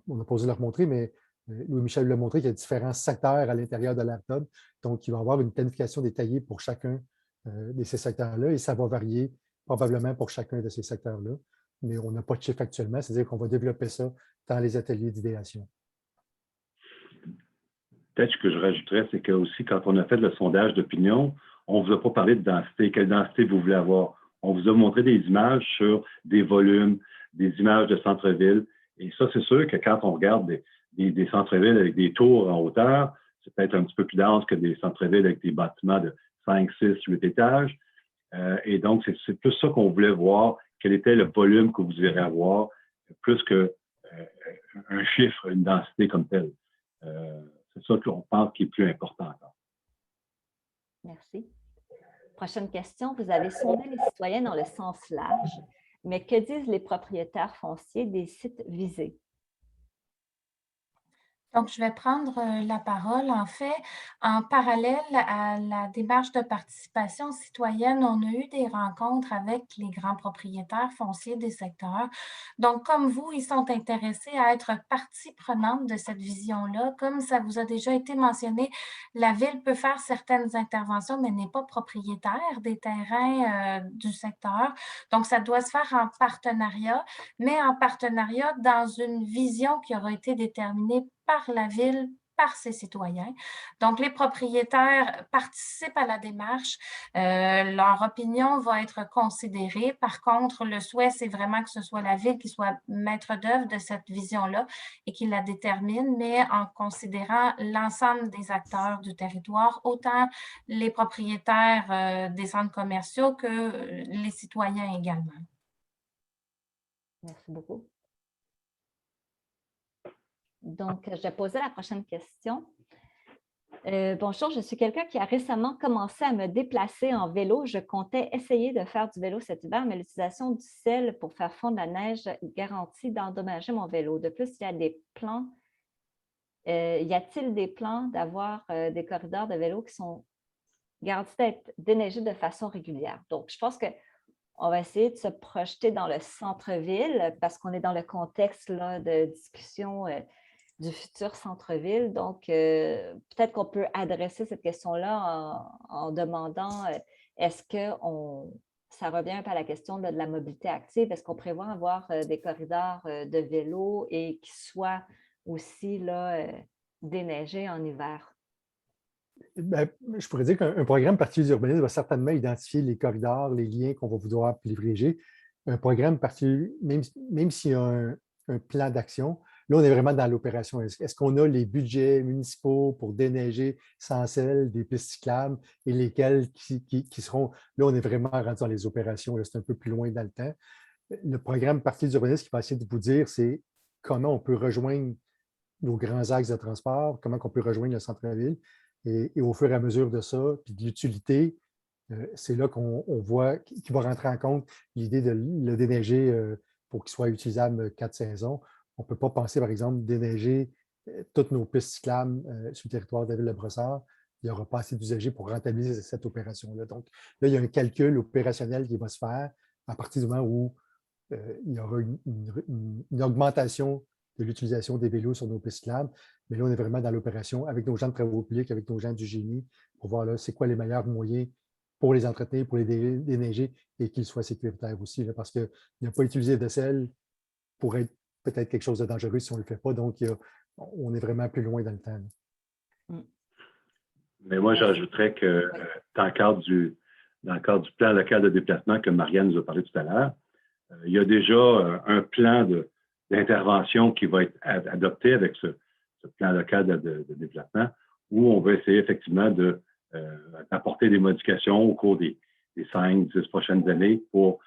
on n'a pas osé leur montrer, mais Louis-Michel l'a montré qu'il y a différents secteurs à l'intérieur de l'ARTOD. Donc, il va y avoir une planification détaillée pour chacun de ces secteurs-là et ça va varier probablement pour chacun de ces secteurs-là. Mais on n'a pas de chiffre actuellement, c'est-à-dire qu'on va développer ça dans les ateliers d'idéation. Peut-être ce que je rajouterais, c'est que aussi, quand on a fait le sondage d'opinion, on ne vous a pas parlé de densité. Quelle densité vous voulez avoir? On vous a montré des images sur des volumes, des images de centre-ville. Et ça, c'est sûr que quand on regarde des centres-villes avec des tours en hauteur, c'est peut-être un petit peu plus dense que des centres-villes avec des bâtiments de 5, 6, 8 étages. Et donc, c'est plus ça qu'on voulait voir, quel était le volume que vous irez avoir, plus qu'un chiffre, une densité comme telle. C'est ça qu'on pense qui est plus important encore. Merci. Prochaine question. Vous avez sondé les citoyens dans le sens large, mais que disent les propriétaires fonciers des sites visés? Donc, je vais prendre la parole. En fait, en parallèle à la démarche de participation citoyenne, on a eu des rencontres avec les grands propriétaires fonciers des secteurs. Donc, comme vous, ils sont intéressés à être partie prenante de cette vision-là. Comme ça vous a déjà été mentionné, la ville peut faire certaines interventions, mais n'est pas propriétaire des terrains du secteur. Donc, ça doit se faire en partenariat, mais en partenariat dans une vision qui aura été déterminée par la ville, par ses citoyens. Donc, les propriétaires participent à la démarche. Leur opinion va être considérée. Par contre, le souhait, c'est vraiment que ce soit la ville qui soit maître d'œuvre de cette vision-là et qui la détermine, mais en considérant l'ensemble des acteurs du territoire, autant les propriétaires des centres commerciaux que les citoyens également. Merci beaucoup. Donc, je vais poser la prochaine question. Bonjour, je suis quelqu'un qui a récemment commencé à me déplacer en vélo. Je comptais essayer de faire du vélo cet hiver, mais l'utilisation du sel pour faire fondre la neige garantit d'endommager mon vélo. De plus, il y a des plans. Y a-t-il des plans d'avoir des corridors de vélo qui sont garantis d'être déneigés de façon régulière? Donc, je pense qu'on va essayer de se projeter dans le centre-ville parce qu'on est dans le contexte là, de discussion du futur centre-ville. Donc, peut-être qu'on peut adresser cette question-là en demandant est-ce que ça revient un peu à la question là, de la mobilité active. Est-ce qu'on prévoit avoir des corridors de vélo et qui soient aussi là, déneigés en hiver? Ben, je pourrais dire qu'un programme particulier d'urbanisme va certainement identifier les corridors, les liens qu'on va vouloir privilégier. Un programme particulier, même s'il y a un plan d'action, là, on est vraiment dans l'opération. Est-ce qu'on a les budgets municipaux pour déneiger sans sel des pistes cyclables et lesquels qui seront… Là, on est vraiment rendu dans les opérations. C'est un peu plus loin dans le temps. Le programme particulier d'urbanisme qui va essayer de vous dire, c'est comment on peut rejoindre nos grands axes de transport, comment on peut rejoindre le centre-ville. Et au fur et à mesure de ça, puis de l'utilité, c'est là qu'on voit qu'il va rentrer en compte l'idée de le déneiger pour qu'il soit utilisable 4 saisons. On ne peut pas penser, par exemple, déneiger toutes nos pistes cyclables sur le territoire de la ville de Brossard. Il n'y aura pas assez d'usagers pour rentabiliser cette opération-là. Donc, là, il y a un calcul opérationnel qui va se faire à partir du moment où il y aura une augmentation de l'utilisation des vélos sur nos pistes cyclables. Mais là, on est vraiment dans l'opération avec nos gens de travaux publics, avec nos gens du génie, pour voir là, c'est quoi les meilleurs moyens pour les entretenir, pour les déneiger et qu'ils soient sécuritaires aussi. Là, parce qu'il n'y a pas utilisé de sel pour être peut-être quelque chose de dangereux si on ne le fait pas. Donc, on est vraiment plus loin dans le temps. Là. Mais moi, j'ajouterais que dans le cadre du plan local de déplacement que Marianne nous a parlé tout à l'heure, il y a déjà un plan d'intervention qui va être adopté avec ce plan local de déplacement où on va essayer effectivement d'apporter des modifications au cours des 5-10 prochaines années pour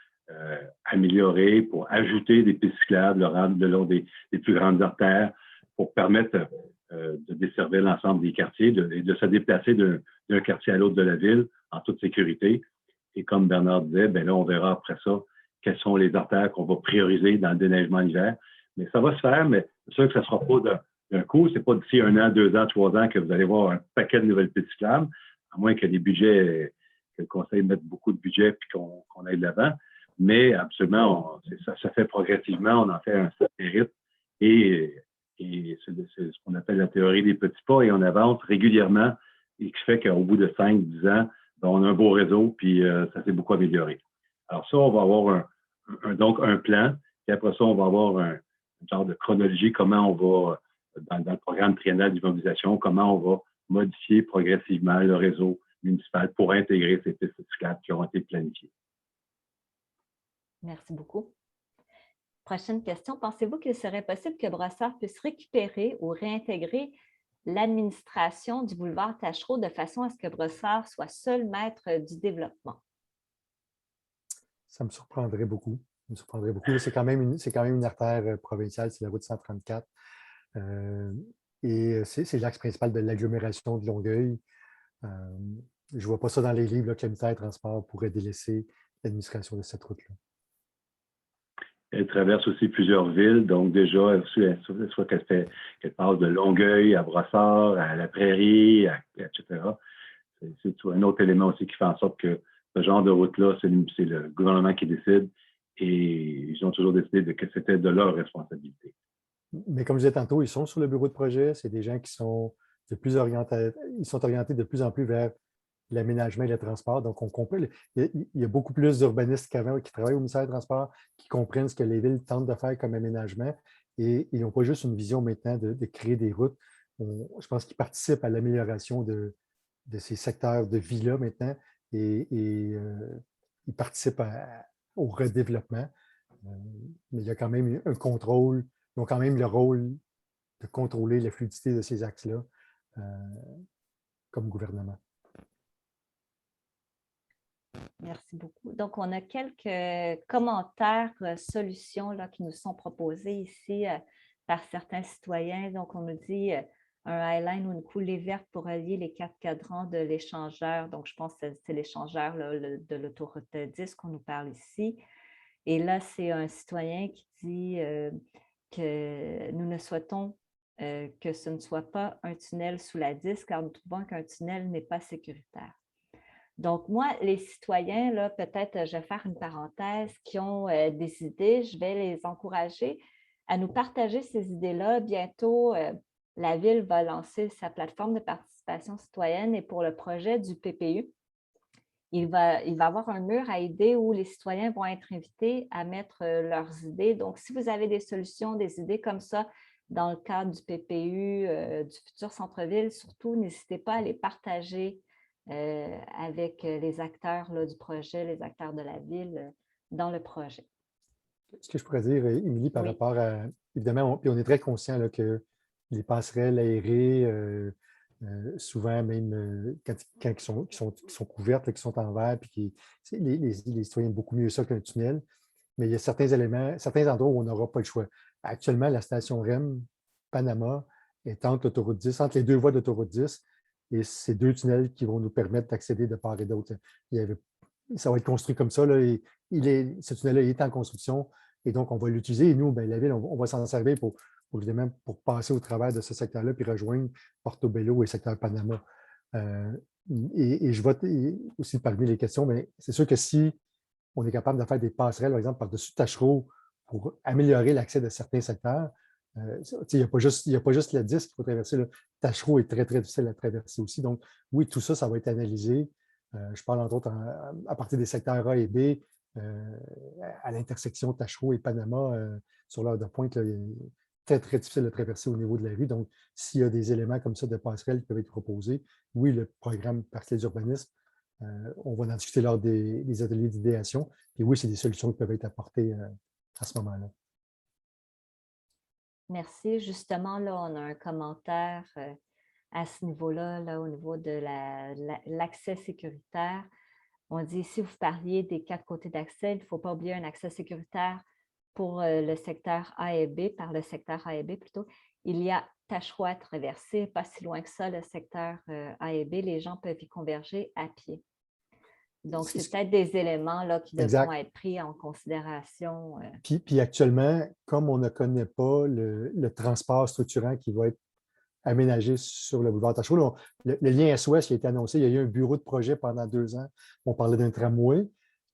améliorer, pour ajouter des pistes cyclables le long des plus grandes artères pour permettre de desservir l'ensemble des quartiers et de se déplacer d'un quartier à l'autre de la ville en toute sécurité. Et comme Bernard disait, ben là, on verra après ça quelles sont les artères qu'on va prioriser dans le déneigement l'hiver. Mais ça va se faire, mais c'est sûr que ça ne sera pas d'un coup. Ce n'est pas d'ici 1 an, 2 ans, 3 ans que vous allez voir un paquet de nouvelles pistes cyclables, à moins que les budgets, que le Conseil mette beaucoup de budget et qu'on aille de l'avant. Mais absolument, ça se fait progressivement. On en fait un certain rythme et c'est ce qu'on appelle la théorie des petits pas et on avance régulièrement et qui fait qu'au bout de 5-10 ans, ben, on a un beau réseau puis ça s'est beaucoup amélioré. Alors ça, on va avoir donc un plan et après ça, on va avoir un genre de chronologie, comment on va, dans le programme triennal d'immobilisation, comment on va modifier progressivement le réseau municipal pour intégrer ces pistes cyclables qui ont été planifiées. Merci beaucoup. Prochaine question. Pensez-vous qu'il serait possible que Brossard puisse récupérer ou réintégrer l'administration du boulevard Taschereau de façon à ce que Brossard soit seul maître du développement? Ça me surprendrait beaucoup. C'est quand même une artère provinciale, c'est la route 134. Et c'est l'axe principal de l'agglomération de Longueuil. Je ne vois pas ça dans les livres là, que le ministère des Transports pourrait délaisser l'administration de cette route-là. Elle traverse aussi plusieurs villes, donc déjà, soit qu'elle passe de Longueuil à Brossard, à La Prairie, etc. C'est un autre élément aussi qui fait en sorte que ce genre de route-là, c'est le gouvernement qui décide et ils ont toujours décidé que c'était de leur responsabilité. Mais comme je disais tantôt, ils sont sur le bureau de projet. C'est des gens qui sont ils sont orientés de plus en plus vers l'aménagement et le transport. Donc, on comprend. Il y a beaucoup plus d'urbanistes qu'avant qui travaillent au ministère des Transports, qui comprennent ce que les villes tentent de faire comme aménagement. Et ils n'ont pas juste une vision maintenant de créer des routes. Je pense qu'ils participent à l'amélioration de ces secteurs de vie-là maintenant et ils participent au redéveloppement. Mais il y a quand même un contrôle. Ils ont quand même le rôle de contrôler la fluidité de ces axes-là comme gouvernement. Merci beaucoup. Donc, on a quelques commentaires, solutions là, qui nous sont proposés ici par certains citoyens. Donc, on nous dit un highline ou une coulée verte pour relier les 4 cadrans de l'échangeur. Donc, je pense que c'est l'échangeur de l'autoroute 10 qu'on nous parle ici. Et là, c'est un citoyen qui dit que nous ne souhaitons que ce ne soit pas un tunnel sous la 10, car nous trouvons qu'un tunnel n'est pas sécuritaire. Donc, moi, les citoyens, là, peut-être, je vais faire une parenthèse, qui ont des idées, je vais les encourager à nous partager ces idées-là. Bientôt, la Ville va lancer sa plateforme de participation citoyenne et pour le projet du PPU, il va y avoir un mur à idées où les citoyens vont être invités à mettre leurs idées. Donc, si vous avez des solutions, des idées comme ça, dans le cadre du PPU, du futur centre-ville, surtout, n'hésitez pas à les partager avec les acteurs là, du projet, les acteurs de la ville dans le projet. Ce que je pourrais dire, Émilie, par rapport à, évidemment, on est très conscient là, que les passerelles aérées, souvent même quand ils sont couvertes, là, qui sont en verre, puis les citoyens aiment beaucoup mieux ça qu'un tunnel. Mais il y a certains éléments, certains endroits où on n'aura pas le choix. Actuellement, la station REM Panama est entre l'autoroute 10, entre les deux voies d'autoroute 10, et c'est 2 tunnels qui vont nous permettre d'accéder de part et d'autre. Ça va être construit comme ça. Là, et ce tunnel-là est en construction, et donc on va l'utiliser. Et nous, bien, la Ville, on va s'en servir évidemment, pour passer au travers de ce secteur-là, puis rejoindre Portobello et le secteur Panama. Et je vote aussi parmi les questions, mais c'est sûr que si on est capable de faire des passerelles, par exemple, par-dessus Tachereau pour améliorer l'accès de certains secteurs. Il n'y a pas juste la 10 qu'il faut traverser. Là. Tachereau est très, très difficile à traverser aussi. Donc, oui, tout ça, ça va être analysé. Je parle entre autres à partir des secteurs A et B, à l'intersection Tachereau et Panama, sur l'heure de pointe, là, très, très difficile de traverser au niveau de la rue. Donc, s'il y a des éléments comme ça de passerelles qui peuvent être proposés, oui, le programme partiel d'urbanisme, on va en discuter lors des ateliers d'idéation. Et oui, c'est des solutions qui peuvent être apportées à ce moment-là. Merci. Justement, là, on a un commentaire à ce niveau-là, là, au niveau de l'accès sécuritaire. On dit, si vous parliez des 4 côtés d'accès, il ne faut pas oublier un accès sécuritaire pour le secteur A et B, par le secteur A et B plutôt. Il y a Tachereau à traverser, pas si loin que ça, le secteur A et B, les gens peuvent y converger à pied. Donc, c'est peut-être des éléments là, qui devront être pris en considération. Puis actuellement, comme on ne connaît pas le transport structurant qui va être aménagé sur le boulevard Tachereau, le lien S-Ouest qui a été annoncé, il y a eu un bureau de projet pendant 2 ans. On parlait d'un tramway.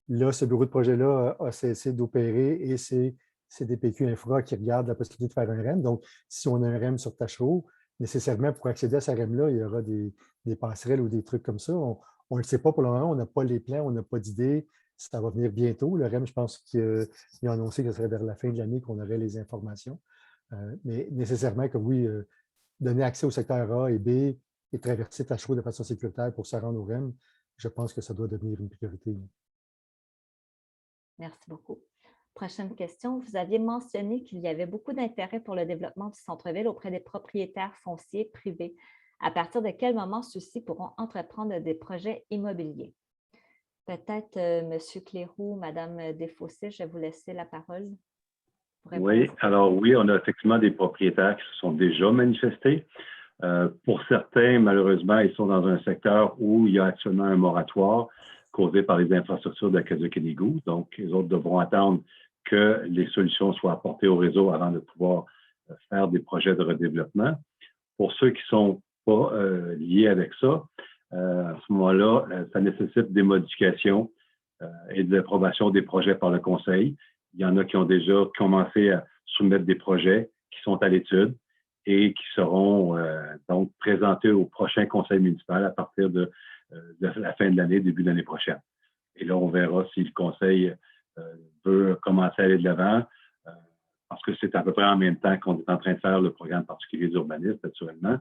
Là, ce bureau de projet-là a cessé d'opérer et c'est CDPQ Infra qui regarde la possibilité de faire un REM. Donc, si on a un REM sur Tachereau, nécessairement, pour accéder à ce REM-là, il y aura des passerelles ou des trucs comme ça. On ne le sait pas pour le moment, on n'a pas les plans, on n'a pas d'idée. Ça va venir bientôt. Le REM, je pense qu'il a annoncé que ce serait vers la fin de l'année qu'on aurait les informations. Mais nécessairement que oui, donner accès au secteur A et B et traverser Tachereau de façon sécuritaire pour se rendre au REM, je pense que ça doit devenir une priorité. Merci beaucoup. Prochaine question. Vous aviez mentionné qu'il y avait beaucoup d'intérêt pour le développement du centre-ville auprès des propriétaires fonciers privés. À partir de quel moment ceux-ci pourront entreprendre des projets immobiliers? Peut-être M. Cléroux, Mme Desfossés, je vais vous laisser la parole. Oui, alors oui, on a effectivement des propriétaires qui se sont déjà manifestés. Pour certains, malheureusement, ils sont dans un secteur où il y a actuellement un moratoire causé par les infrastructures de Aqueduc-Énégout. Donc, les autres devront attendre que les solutions soient apportées au réseau avant de pouvoir faire des projets de redéveloppement. Pour ceux qui ne sont pas liés avec ça, à ce moment-là, ça nécessite des modifications et de l'approbation des projets par le conseil. Il y en a qui ont déjà commencé à soumettre des projets qui sont à l'étude et qui seront donc présentés au prochain conseil municipal à partir de la fin de l'année, début de l'année prochaine. Et là, on verra si le conseil veut commencer à aller de l'avant, parce que c'est à peu près en même temps qu'on est en train de faire le programme particulier d'urbanisme, naturellement.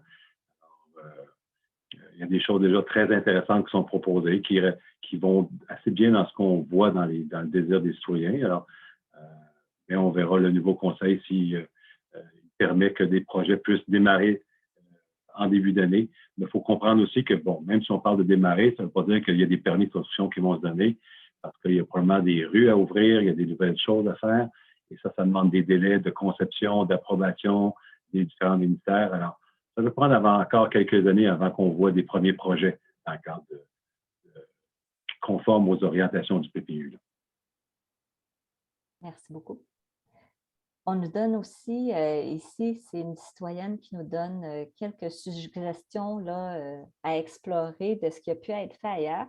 Il y a des choses déjà très intéressantes qui sont proposées, qui vont assez bien dans ce qu'on voit dans le désir des citoyens. Alors, mais on verra le nouveau conseil s'il permet que des projets puissent démarrer en début d'année. Mais il faut comprendre aussi que, bon, même si on parle de démarrer, ça ne veut pas dire qu'il y a des permis de construction qui vont se donner, parce qu'il y a probablement des rues à ouvrir, il y a des nouvelles choses à faire, et ça demande des délais de conception, d'approbation des différents ministères. Alors, ça peut prendre encore quelques années avant qu'on voit des premiers projets dans le cadre conformes aux orientations du PPU. Là. Merci beaucoup. On nous donne aussi, ici, c'est une citoyenne qui nous donne quelques suggestions là, à explorer de ce qui a pu être fait ailleurs.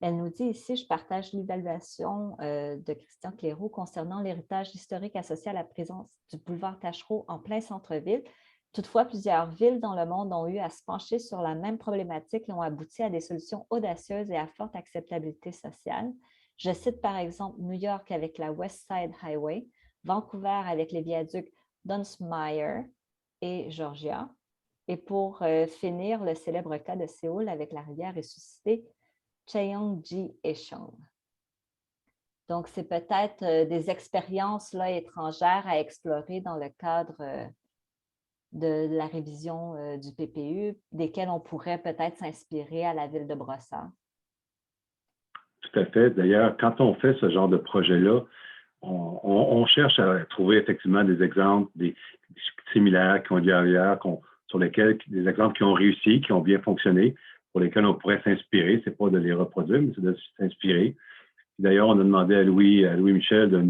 Elle nous dit ici, je partage l'évaluation de Christian Cléroux concernant l'héritage historique associé à la présence du boulevard Taschereau en plein centre-ville. Toutefois, plusieurs villes dans le monde ont eu à se pencher sur la même problématique et ont abouti à des solutions audacieuses et à forte acceptabilité sociale. Je cite par exemple New York avec la West Side Highway, Vancouver avec les viaducs Dunsmuir et Georgia. Et pour finir, le célèbre cas de Séoul avec la rivière ressuscitée Cheongji-Echong. Donc, c'est peut-être des expériences là, étrangères à explorer dans le cadre de la révision du PPU, desquelles on pourrait peut-être s'inspirer à la ville de Brossard. Tout à fait. D'ailleurs, quand on fait ce genre de projet-là, on cherche à trouver effectivement des exemples similaires qui ont lieu ailleurs, sur lesquels des exemples qui ont réussi, qui ont bien fonctionné, pour lesquels on pourrait s'inspirer. Ce n'est pas de les reproduire, mais c'est de s'inspirer. D'ailleurs, on a demandé à Louis Michel de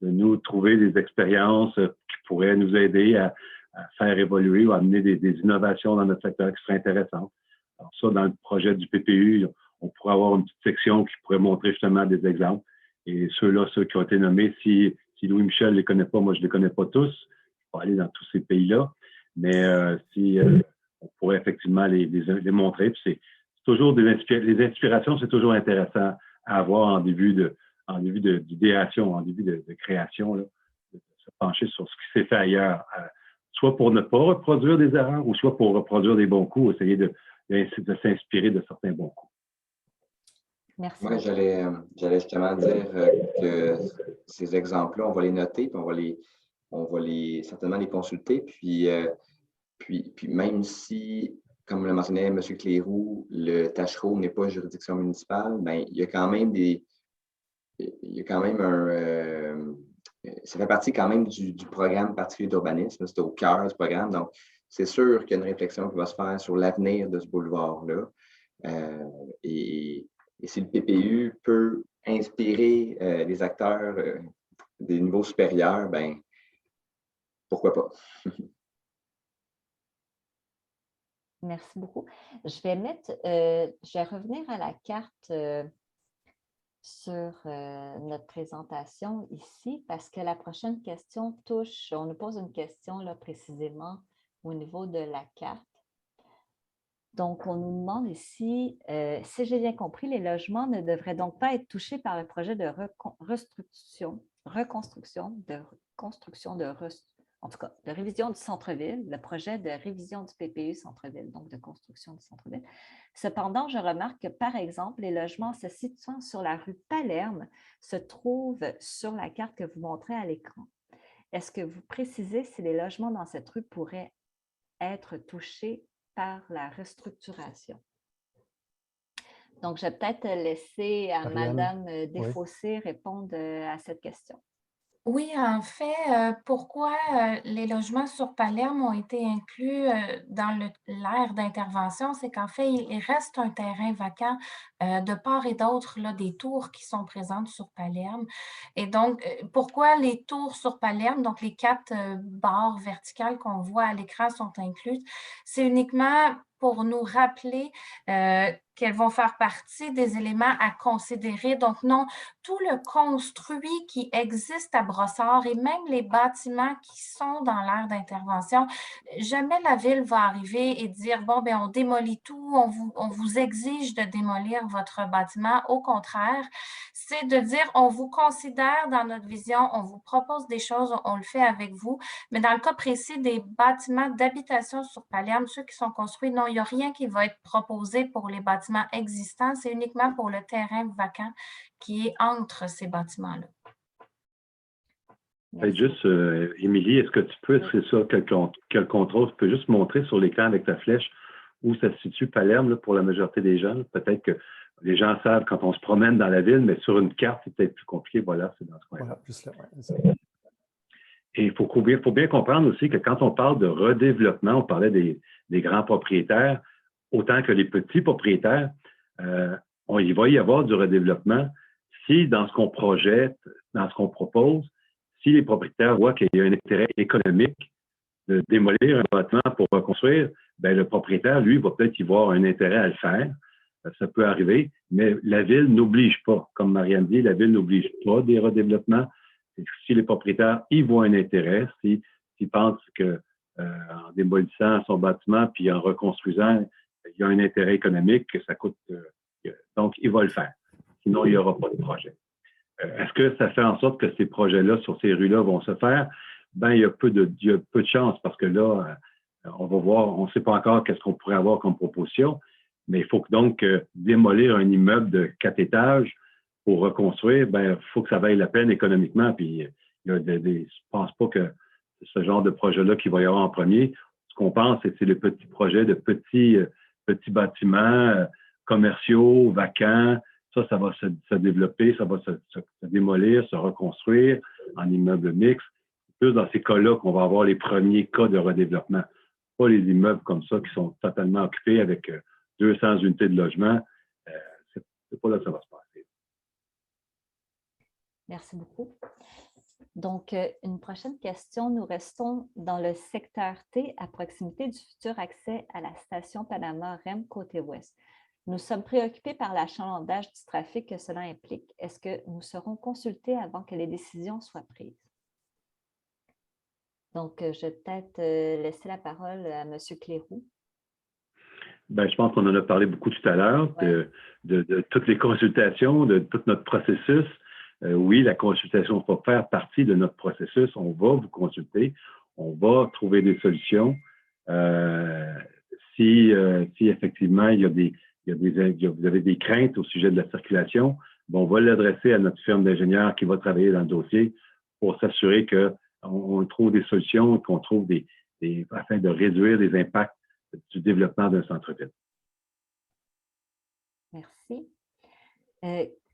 nous trouver des expériences qui pourraient nous aider à faire évoluer ou à amener des innovations dans notre secteur qui seraient intéressantes. Alors ça, dans le projet du PPU, on pourrait avoir une petite section qui pourrait montrer justement des exemples. Et ceux qui ont été nommés, si Louis Michel ne les connaît pas, moi je ne les connais pas tous, je vais aller dans tous ces pays-là, mais on pourrait effectivement les montrer. Puis c'est toujours les inspirations, c'est toujours intéressant à avoir en début d'idéation, en début de création, là, de se pencher sur ce qui s'est fait ailleurs, soit pour ne pas reproduire des erreurs ou soit pour reproduire des bons coups, essayer de s'inspirer de certains bons coups. Merci. Moi, j'allais justement dire que ces exemples-là, on va les noter, puis on va certainement les consulter. Puis même si, comme le mentionnait M. Cléroux, le Taschereau n'est pas juridiction municipale, bien, il y a quand même ça fait partie quand même du programme particulier d'urbanisme. C'est au cœur du programme. Donc, c'est sûr qu'il y a une réflexion qui va se faire sur l'avenir de ce boulevard-là. Et si le PPU peut inspirer les acteurs des niveaux supérieurs, ben pourquoi pas? Merci beaucoup. Je vais revenir à la carte sur notre présentation ici parce que la prochaine question on nous pose une question là, précisément au niveau de la carte. Donc, on nous demande ici, si j'ai bien compris, les logements ne devraient donc pas être touchés par le projet de en tout cas, de révision du centre-ville, le projet de révision du PPU centre-ville, donc de construction du centre-ville. Cependant, je remarque que, par exemple, les logements se situant sur la rue Palerme se trouvent sur la carte que vous montrez à l'écran. Est-ce que vous précisez si les logements dans cette rue pourraient être touchés par la restructuration? Donc, je vais peut-être laisser à Mme Desfossés répondre à cette question. Oui, en fait, pourquoi les logements sur Palerme ont été inclus dans l'aire d'intervention, c'est qu'en fait, il reste un terrain vacant de part et d'autre là, des tours qui sont présentes sur Palerme. Et donc, pourquoi les tours sur Palerme, donc les 4 barres verticales qu'on voit à l'écran sont incluses? C'est uniquement pour nous rappeler qu'elles vont faire partie des éléments à considérer. Donc, non, tout le construit qui existe à Brossard et même les bâtiments qui sont dans l'aire d'intervention, jamais la ville va arriver et dire, bon, ben on démolit tout, on vous exige de démolir votre bâtiment. Au contraire, c'est de dire, on vous considère dans notre vision, on vous propose des choses, on le fait avec vous. Mais dans le cas précis des bâtiments d'habitation sur Palerme, ceux qui sont construits, non, il n'y a rien qui va être proposé pour les bâtiments existants, c'est uniquement pour le terrain vacant qui est entre ces bâtiments-là. Juste, Émilie, est-ce que tu peux, c'est ça, quel contrôle, tu peux juste montrer sur l'écran avec ta flèche où ça se situe Palerme là, pour la majorité des gens? Peut-être que les gens savent quand on se promène dans la ville, mais sur une carte, c'est peut-être plus compliqué. Voilà, c'est dans ce coin-là. Voilà, plus là, ouais, et il faut bien comprendre aussi que quand on parle de redéveloppement, on parlait des grands propriétaires, autant que les petits propriétaires, il va y avoir du redéveloppement si dans ce qu'on projette, dans ce qu'on propose, si les propriétaires voient qu'il y a un intérêt économique de démolir un bâtiment pour reconstruire, ben le propriétaire, lui, va peut-être y voir un intérêt à le faire. Ça peut arriver, mais la ville n'oblige pas. Comme Marianne dit, la ville n'oblige pas des redéveloppements. Si les propriétaires y voient un intérêt, s'ils pensent que en démolissant son bâtiment puis en reconstruisant, il y a un intérêt économique, que ça coûte. Donc, il va le faire. Sinon, il n'y aura pas de projet. Est-ce que ça fait en sorte que ces projets-là, sur ces rues-là, vont se faire? Ben, il y a peu de chance parce que là, on va voir, on ne sait pas encore qu'est-ce qu'on pourrait avoir comme proposition, mais il faut donc démolir un immeuble de 4 étages pour reconstruire, ben, il faut que ça vaille la peine économiquement. Puis, je ne pense pas que c'est ce genre de projet-là qu'il va y avoir en premier. Ce qu'on pense, c'est les petits projets de petits bâtiments commerciaux, vacants. Ça va se développer, ça va se démolir, se reconstruire en immeuble mixte. C'est plus dans ces cas-là qu'on va avoir les premiers cas de redéveloppement. Pas les immeubles comme ça qui sont totalement occupés avec 200 unités de logement. C'est pas là que ça va se passer. Merci beaucoup. Donc, une prochaine question. Nous restons dans le secteur T, à proximité du futur accès à la station Panama-REM côté ouest. Nous sommes préoccupés par l'achalandage du trafic que cela implique. Est-ce que nous serons consultés avant que les décisions soient prises? Donc, je vais peut-être laisser la parole à M. Cléroux. Ben, je pense qu'on en a parlé beaucoup tout à l'heure, de toutes les consultations, de tout notre processus. Oui, la consultation va faire partie de notre processus. On va vous consulter, on va trouver des solutions. Si effectivement, vous avez des craintes au sujet de la circulation, bon, on va l'adresser à notre firme d'ingénieurs qui va travailler dans le dossier pour s'assurer qu'on trouve des solutions, qu'on trouve afin de réduire les impacts du développement d'un centre-ville. Merci.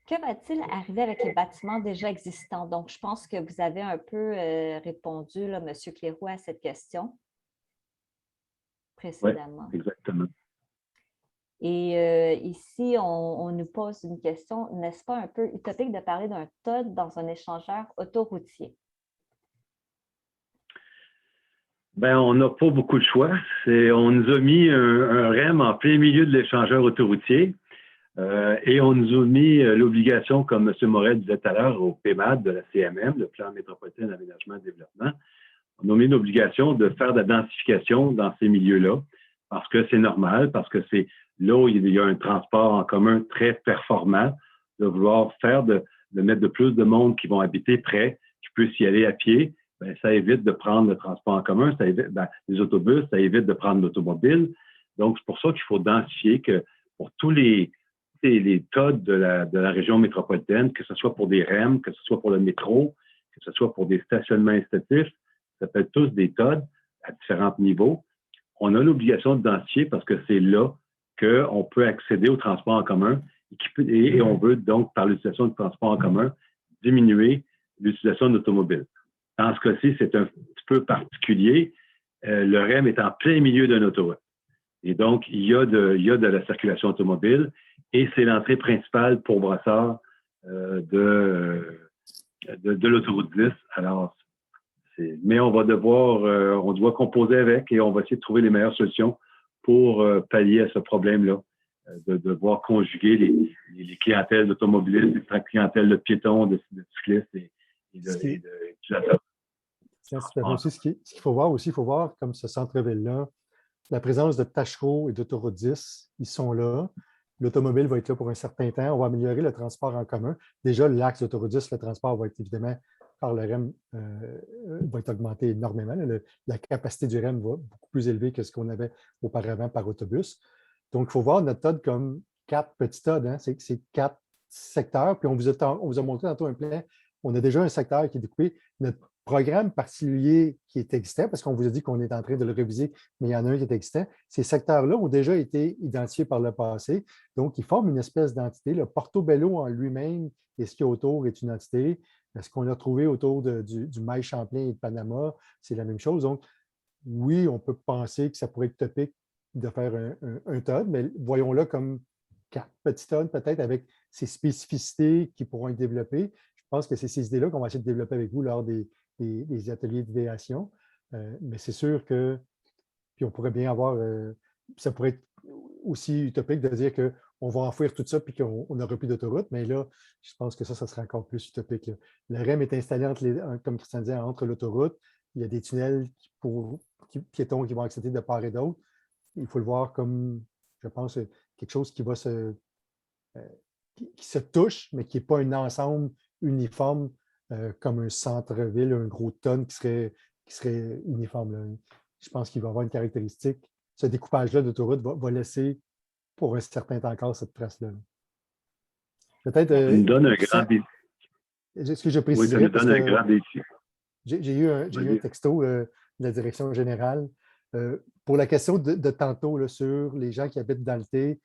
Que va-t-il arriver avec les bâtiments déjà existants? Donc, je pense que vous avez un peu répondu, là, M. Cléroux, à cette question précédemment. Oui, exactement. Et ici, on nous pose une question, n'est-ce pas un peu utopique de parler d'un TOD dans un échangeur autoroutier? Ben, on n'a pas beaucoup de choix. On nous a mis un REM en plein milieu de l'échangeur autoroutier et on nous a mis l'obligation, comme M. Morel disait tout à l'heure, au PMAD de la CMM, le Plan métropolitain d'aménagement et de développement. On a mis une obligation de faire de la densification dans ces milieux-là parce que c'est normal, parce que c'est là où il y a un transport en commun très performant, de vouloir de mettre de plus de monde qui vont habiter près, qui puissent y aller à pied. Bien, ça évite de prendre le transport en commun, ça évite les autobus, ça évite de prendre l'automobile. Donc, c'est pour ça qu'il faut densifier que pour tous les TOD de la région métropolitaine, que ce soit pour des REM, que ce soit pour le métro, que ce soit pour des stationnements incitatifs, ça peut être tous des TOD à différents niveaux. On a l'obligation de densifier parce que c'est là qu'on peut accéder au transport en commun et on veut donc, par l'utilisation du transport en commun, diminuer l'utilisation de l'automobile. Dans ce cas-ci, c'est un petit peu particulier. Le REM est en plein milieu d'une autoroute. Et donc, il y a de la circulation automobile et c'est l'entrée principale pour Brossard de l'autoroute 10. Alors, mais on doit composer avec et on va essayer de trouver les meilleures solutions pour pallier à ce problème-là, de devoir conjuguer les clientèles d'automobilistes, les clientèles de piétons, de cyclistes et d'utilisateurs. Ce qu'il faut voir aussi, il faut voir comme ce centre-ville-là, la présence de Tachereau et d'autoroute 10, ils sont là. L'automobile va être là pour un certain temps. On va améliorer le transport en commun. Déjà, l'axe d'autoroute 10, le transport va être évidemment par le REM, va être augmenté énormément. La capacité du REM va beaucoup plus élevée que ce qu'on avait auparavant par autobus. Donc, il faut voir notre TOD comme 4 petits TOD. Hein? C'est 4 secteurs. Puis on vous a montré tantôt un plan. On a déjà un secteur qui est découpé. Notre programme particulier qui est existant, parce qu'on vous a dit qu'on est en train de le réviser, mais il y en a un qui est existant. Ces secteurs-là ont déjà été identifiés par le passé. Donc, ils forment une espèce d'entité. Le Portobello en lui-même et ce qu'il y a autour est une entité. Ce qu'on a trouvé autour du Mail Champlain et de Panama, c'est la même chose. Donc, oui, on peut penser que ça pourrait être topique de faire un TOD, mais voyons-le comme 4 petits TOD peut-être avec ces spécificités qui pourront être développées. Je pense que c'est ces idées-là qu'on va essayer de développer avec vous lors des ateliers d'idéation. Mais c'est sûr que, puis on pourrait bien avoir, ça pourrait être aussi utopique de dire qu'on va enfouir tout ça puis qu'on n'aura plus d'autoroute, mais là, je pense que ça serait encore plus utopique. Là. Le REM est installé, comme Christian disait, entre l'autoroute. Il y a des tunnels pour piétons qui vont accéder de part et d'autre. Il faut le voir comme, je pense, quelque chose qui va qui se touche, mais qui n'est pas un ensemble uniforme comme un centre-ville, un gros tonne qui serait uniforme. Là. Je pense qu'il va avoir une caractéristique. Ce découpage-là d'autoroute va laisser pour un certain temps encore cette trace-là. Peut-être. Ça nous donne un grand défi. Est-ce que je préciserais? Oui, ça nous donne un grand défi. J'ai eu un texto de la direction générale. Pour la question de tantôt là, sur les gens qui habitent dans le T,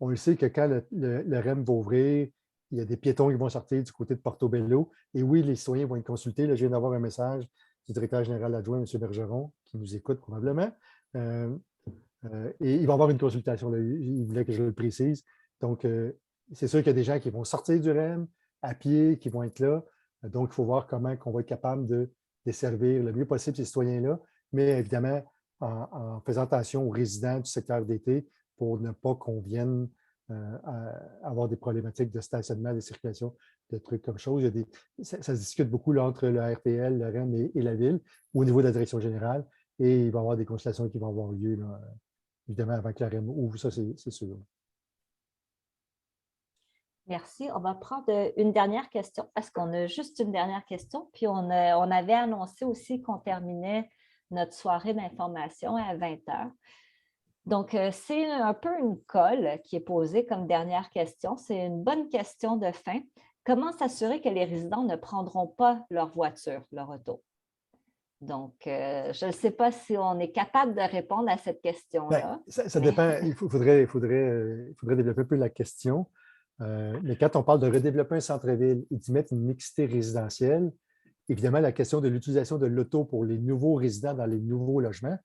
on le sait que quand le REM va ouvrir, il y a des piétons qui vont sortir du côté de Portobello. Et oui, les citoyens vont être consultés. Là, je viens d'avoir un message du directeur général adjoint, M. Bergeron, qui nous écoute probablement. Et il va y avoir une consultation. Là. Il voulait que je le précise. Donc, c'est sûr qu'il y a des gens qui vont sortir du REM à pied, qui vont être là. Donc, il faut voir comment on va être capable de desservir le mieux possible ces citoyens-là, mais évidemment, en faisant attention aux résidents du secteur d'été pour ne pas qu'on vienne avoir des problématiques de stationnement, de circulation, de trucs comme chose. Ça se discute beaucoup là, entre le RTL, le REM et la ville, ou au niveau de la direction générale, et il va y avoir des consultations qui vont avoir lieu, là, évidemment, avant que la REM ouvre, ça c'est sûr. Merci. On va prendre une dernière question parce qu'on a juste une dernière question. Puis on avait annoncé aussi qu'on terminait notre soirée d'information à 20h. Donc, c'est un peu une colle qui est posée comme dernière question. C'est une bonne question de fin. Comment s'assurer que les résidents ne prendront pas leur voiture, leur auto? Donc, je ne sais pas si on est capable de répondre à cette question-là. Ça dépend. Il faudrait développer un peu la question. Mais quand on parle de redévelopper un centre-ville et d'y mettre une mixité résidentielle, évidemment, la question de l'utilisation de l'auto pour les nouveaux résidents dans les nouveaux logements,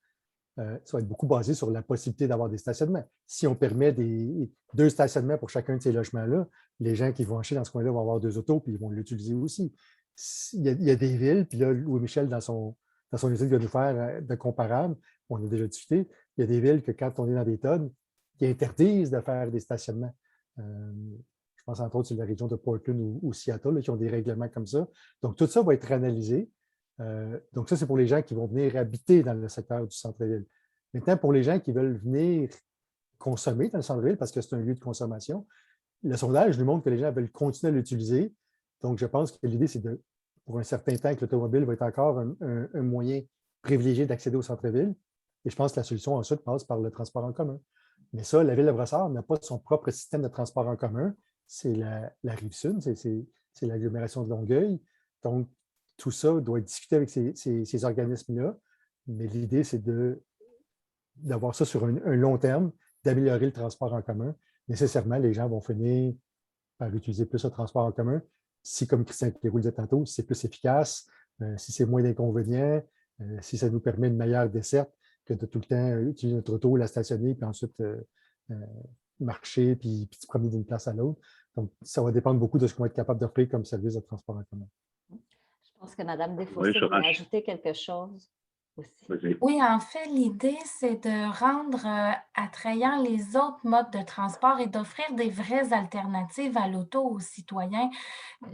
ça va être beaucoup basé sur la possibilité d'avoir des stationnements. Si on permet 2 stationnements pour chacun de ces logements-là, les gens qui vont acheter dans ce coin-là vont avoir 2 autos puis ils vont l'utiliser aussi. Il y a des villes, puis là, Louis-Michel, dans son étude, va nous faire de comparable, on a déjà discuté, il y a des villes que quand on est dans des tonnes, qui interdisent de faire des stationnements. Je pense entre autres sur la région de Portland ou Seattle, là, qui ont des règlements comme ça. Donc, tout ça va être analysé. Donc, ça, c'est pour les gens qui vont venir habiter dans le secteur du centre-ville. Maintenant, pour les gens qui veulent venir consommer dans le centre-ville, parce que c'est un lieu de consommation, le sondage nous montre que les gens veulent continuer à l'utiliser. Donc, je pense que l'idée, c'est pour un certain temps, que l'automobile va être encore un moyen privilégié d'accéder au centre-ville. Et je pense que la solution ensuite passe par le transport en commun. Mais ça, la ville de Brossard n'a pas son propre système de transport en commun. C'est la Rive-Sud, c'est l'agglomération de Longueuil. Donc, tout ça doit être discuté avec ces organismes-là. Mais l'idée, c'est d'avoir ça sur un long terme, d'améliorer le transport en commun. Nécessairement, les gens vont finir par utiliser plus le transport en commun. si, comme Christian Cléroux le disait tantôt, si c'est plus efficace, si c'est moins d'inconvénients, si ça nous permet une meilleure desserte que de tout le temps utiliser notre auto, la stationner, puis ensuite marcher, puis se promener d'une place à l'autre. Donc, ça va dépendre beaucoup de ce qu'on va être capable d'offrir comme service de transport en commun. Je pense que Mme Oui, Desfossés je voulait ajouter quelque chose aussi. Vas-y. Oui, en fait, l'idée, c'est de rendre attrayants les autres modes de transport et d'offrir des vraies alternatives à l'auto aux citoyens.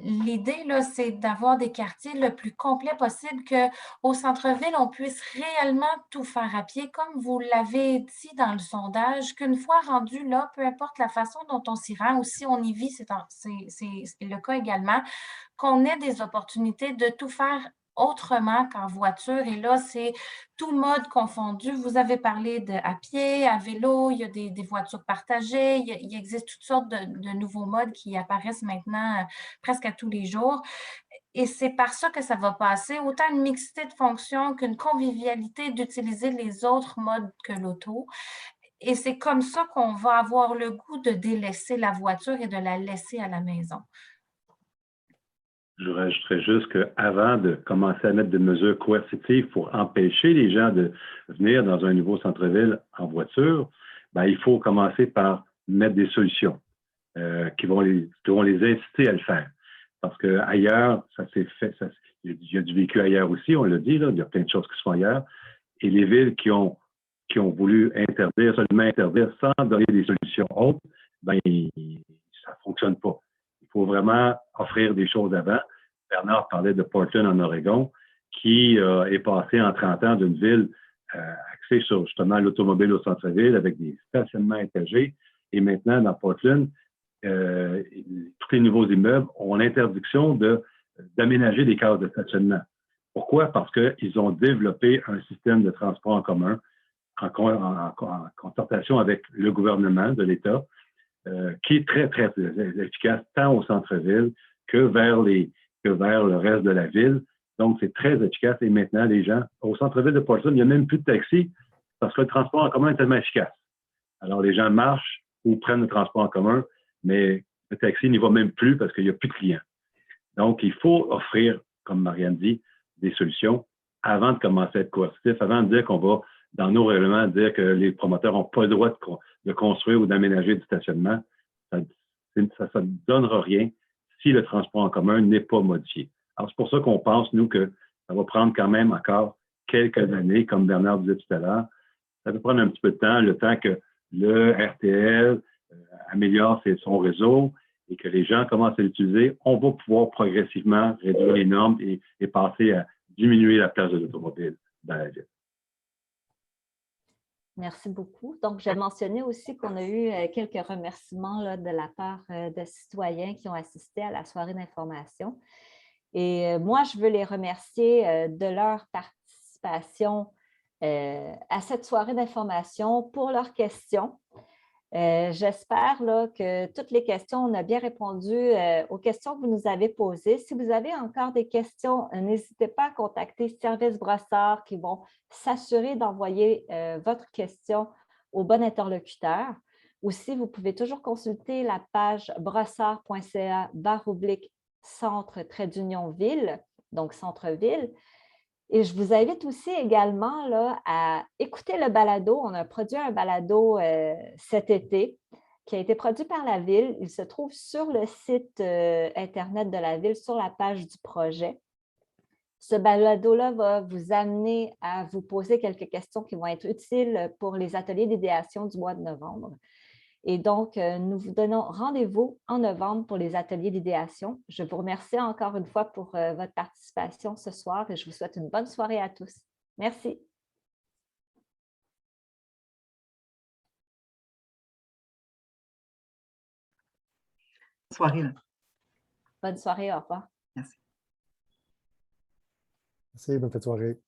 L'idée, là, c'est d'avoir des quartiers le plus complets possible, qu'au centre-ville, on puisse réellement tout faire à pied, comme vous l'avez dit dans le sondage, qu'une fois rendu là, peu importe la façon dont on s'y rend ou si on y vit, c'est le cas également, qu'on ait des opportunités de tout faire autrement qu'en voiture. Et là, c'est tout mode confondu. Vous avez parlé de à pied, à vélo, il y a des voitures partagées, il existe toutes sortes de nouveaux modes qui apparaissent maintenant presque à tous les jours. Et c'est par ça que ça va passer, autant une mixité de fonctions qu'une convivialité d'utiliser les autres modes que l'auto. Et c'est comme ça qu'on va avoir le goût de délaisser la voiture et de la laisser à la maison. Je rajouterais juste qu'avant de commencer à mettre des mesures coercitives pour empêcher les gens de venir dans un nouveau centre-ville en voiture, ben, il faut commencer par mettre des solutions qui vont les inciter à le faire. Parce qu'ailleurs, ça s'est fait, il y a du vécu ailleurs aussi, on l'a dit, là, il y a plein de choses qui se font ailleurs. Et les villes qui ont voulu seulement interdire sans donner des solutions autres, ben, ça ne fonctionne pas. Il faut vraiment offrir des choses avant. Bernard parlait de Portland en Oregon, qui est passé en 30 ans d'une ville axée sur justement l'automobile au centre-ville avec des stationnements étagés. Et maintenant, dans Portland, tous les nouveaux immeubles ont l'interdiction d'aménager des cases de stationnement. Pourquoi? Parce qu'ils ont développé un système de transport en commun en concertation avec le gouvernement de l'État, qui est très, très efficace tant au centre-ville que vers le reste de la ville. Donc, c'est très efficace. Et maintenant, les gens, au centre-ville de Portland, il n'y a même plus de taxi parce que le transport en commun est tellement efficace. Alors, les gens marchent ou prennent le transport en commun, mais le taxi n'y va même plus parce qu'il n'y a plus de clients. Donc, il faut offrir, comme Marianne dit, des solutions avant de commencer à être coercitif, avant de dire qu'on va, dans nos règlements, dire que les promoteurs n'ont pas le droit de construire ou d'aménager du stationnement. Ça ne donnera rien si le transport en commun n'est pas modifié. Alors, c'est pour ça qu'on pense, nous, que ça va prendre quand même encore quelques années, comme Bernard disait tout à l'heure. Ça peut prendre un petit peu de temps, le temps que le RTL améliore son réseau et que les gens commencent à l'utiliser. On va pouvoir progressivement réduire les normes et passer à diminuer la place de l'automobile dans la ville. Merci beaucoup. Donc, j'ai mentionné aussi qu'on a eu quelques remerciements là, de la part de citoyens qui ont assisté à la soirée d'information. Et moi, je veux les remercier de leur participation à cette soirée d'information pour leurs questions. J'espère que toutes les questions, on a bien répondu aux questions que vous nous avez posées. Si vous avez encore des questions, n'hésitez pas à contacter Service Brossard qui vont s'assurer d'envoyer votre question au bon interlocuteur. Aussi, vous pouvez toujours consulter la page brossard.ca/centre-ville, donc centre-ville. Et je vous invite aussi également là, à écouter le balado. On a produit un balado cet été qui a été produit par la Ville. Il se trouve sur le site Internet de la Ville, sur la page du projet. Ce balado-là va vous amener à vous poser quelques questions qui vont être utiles pour les ateliers d'idéation du mois de novembre. Et donc, nous vous donnons rendez-vous en novembre pour les ateliers d'idéation. Je vous remercie encore une fois pour votre participation ce soir et je vous souhaite une bonne soirée à tous. Merci. Bonne soirée. Là. Bonne soirée, au revoir. Merci. Merci, bonne soirée.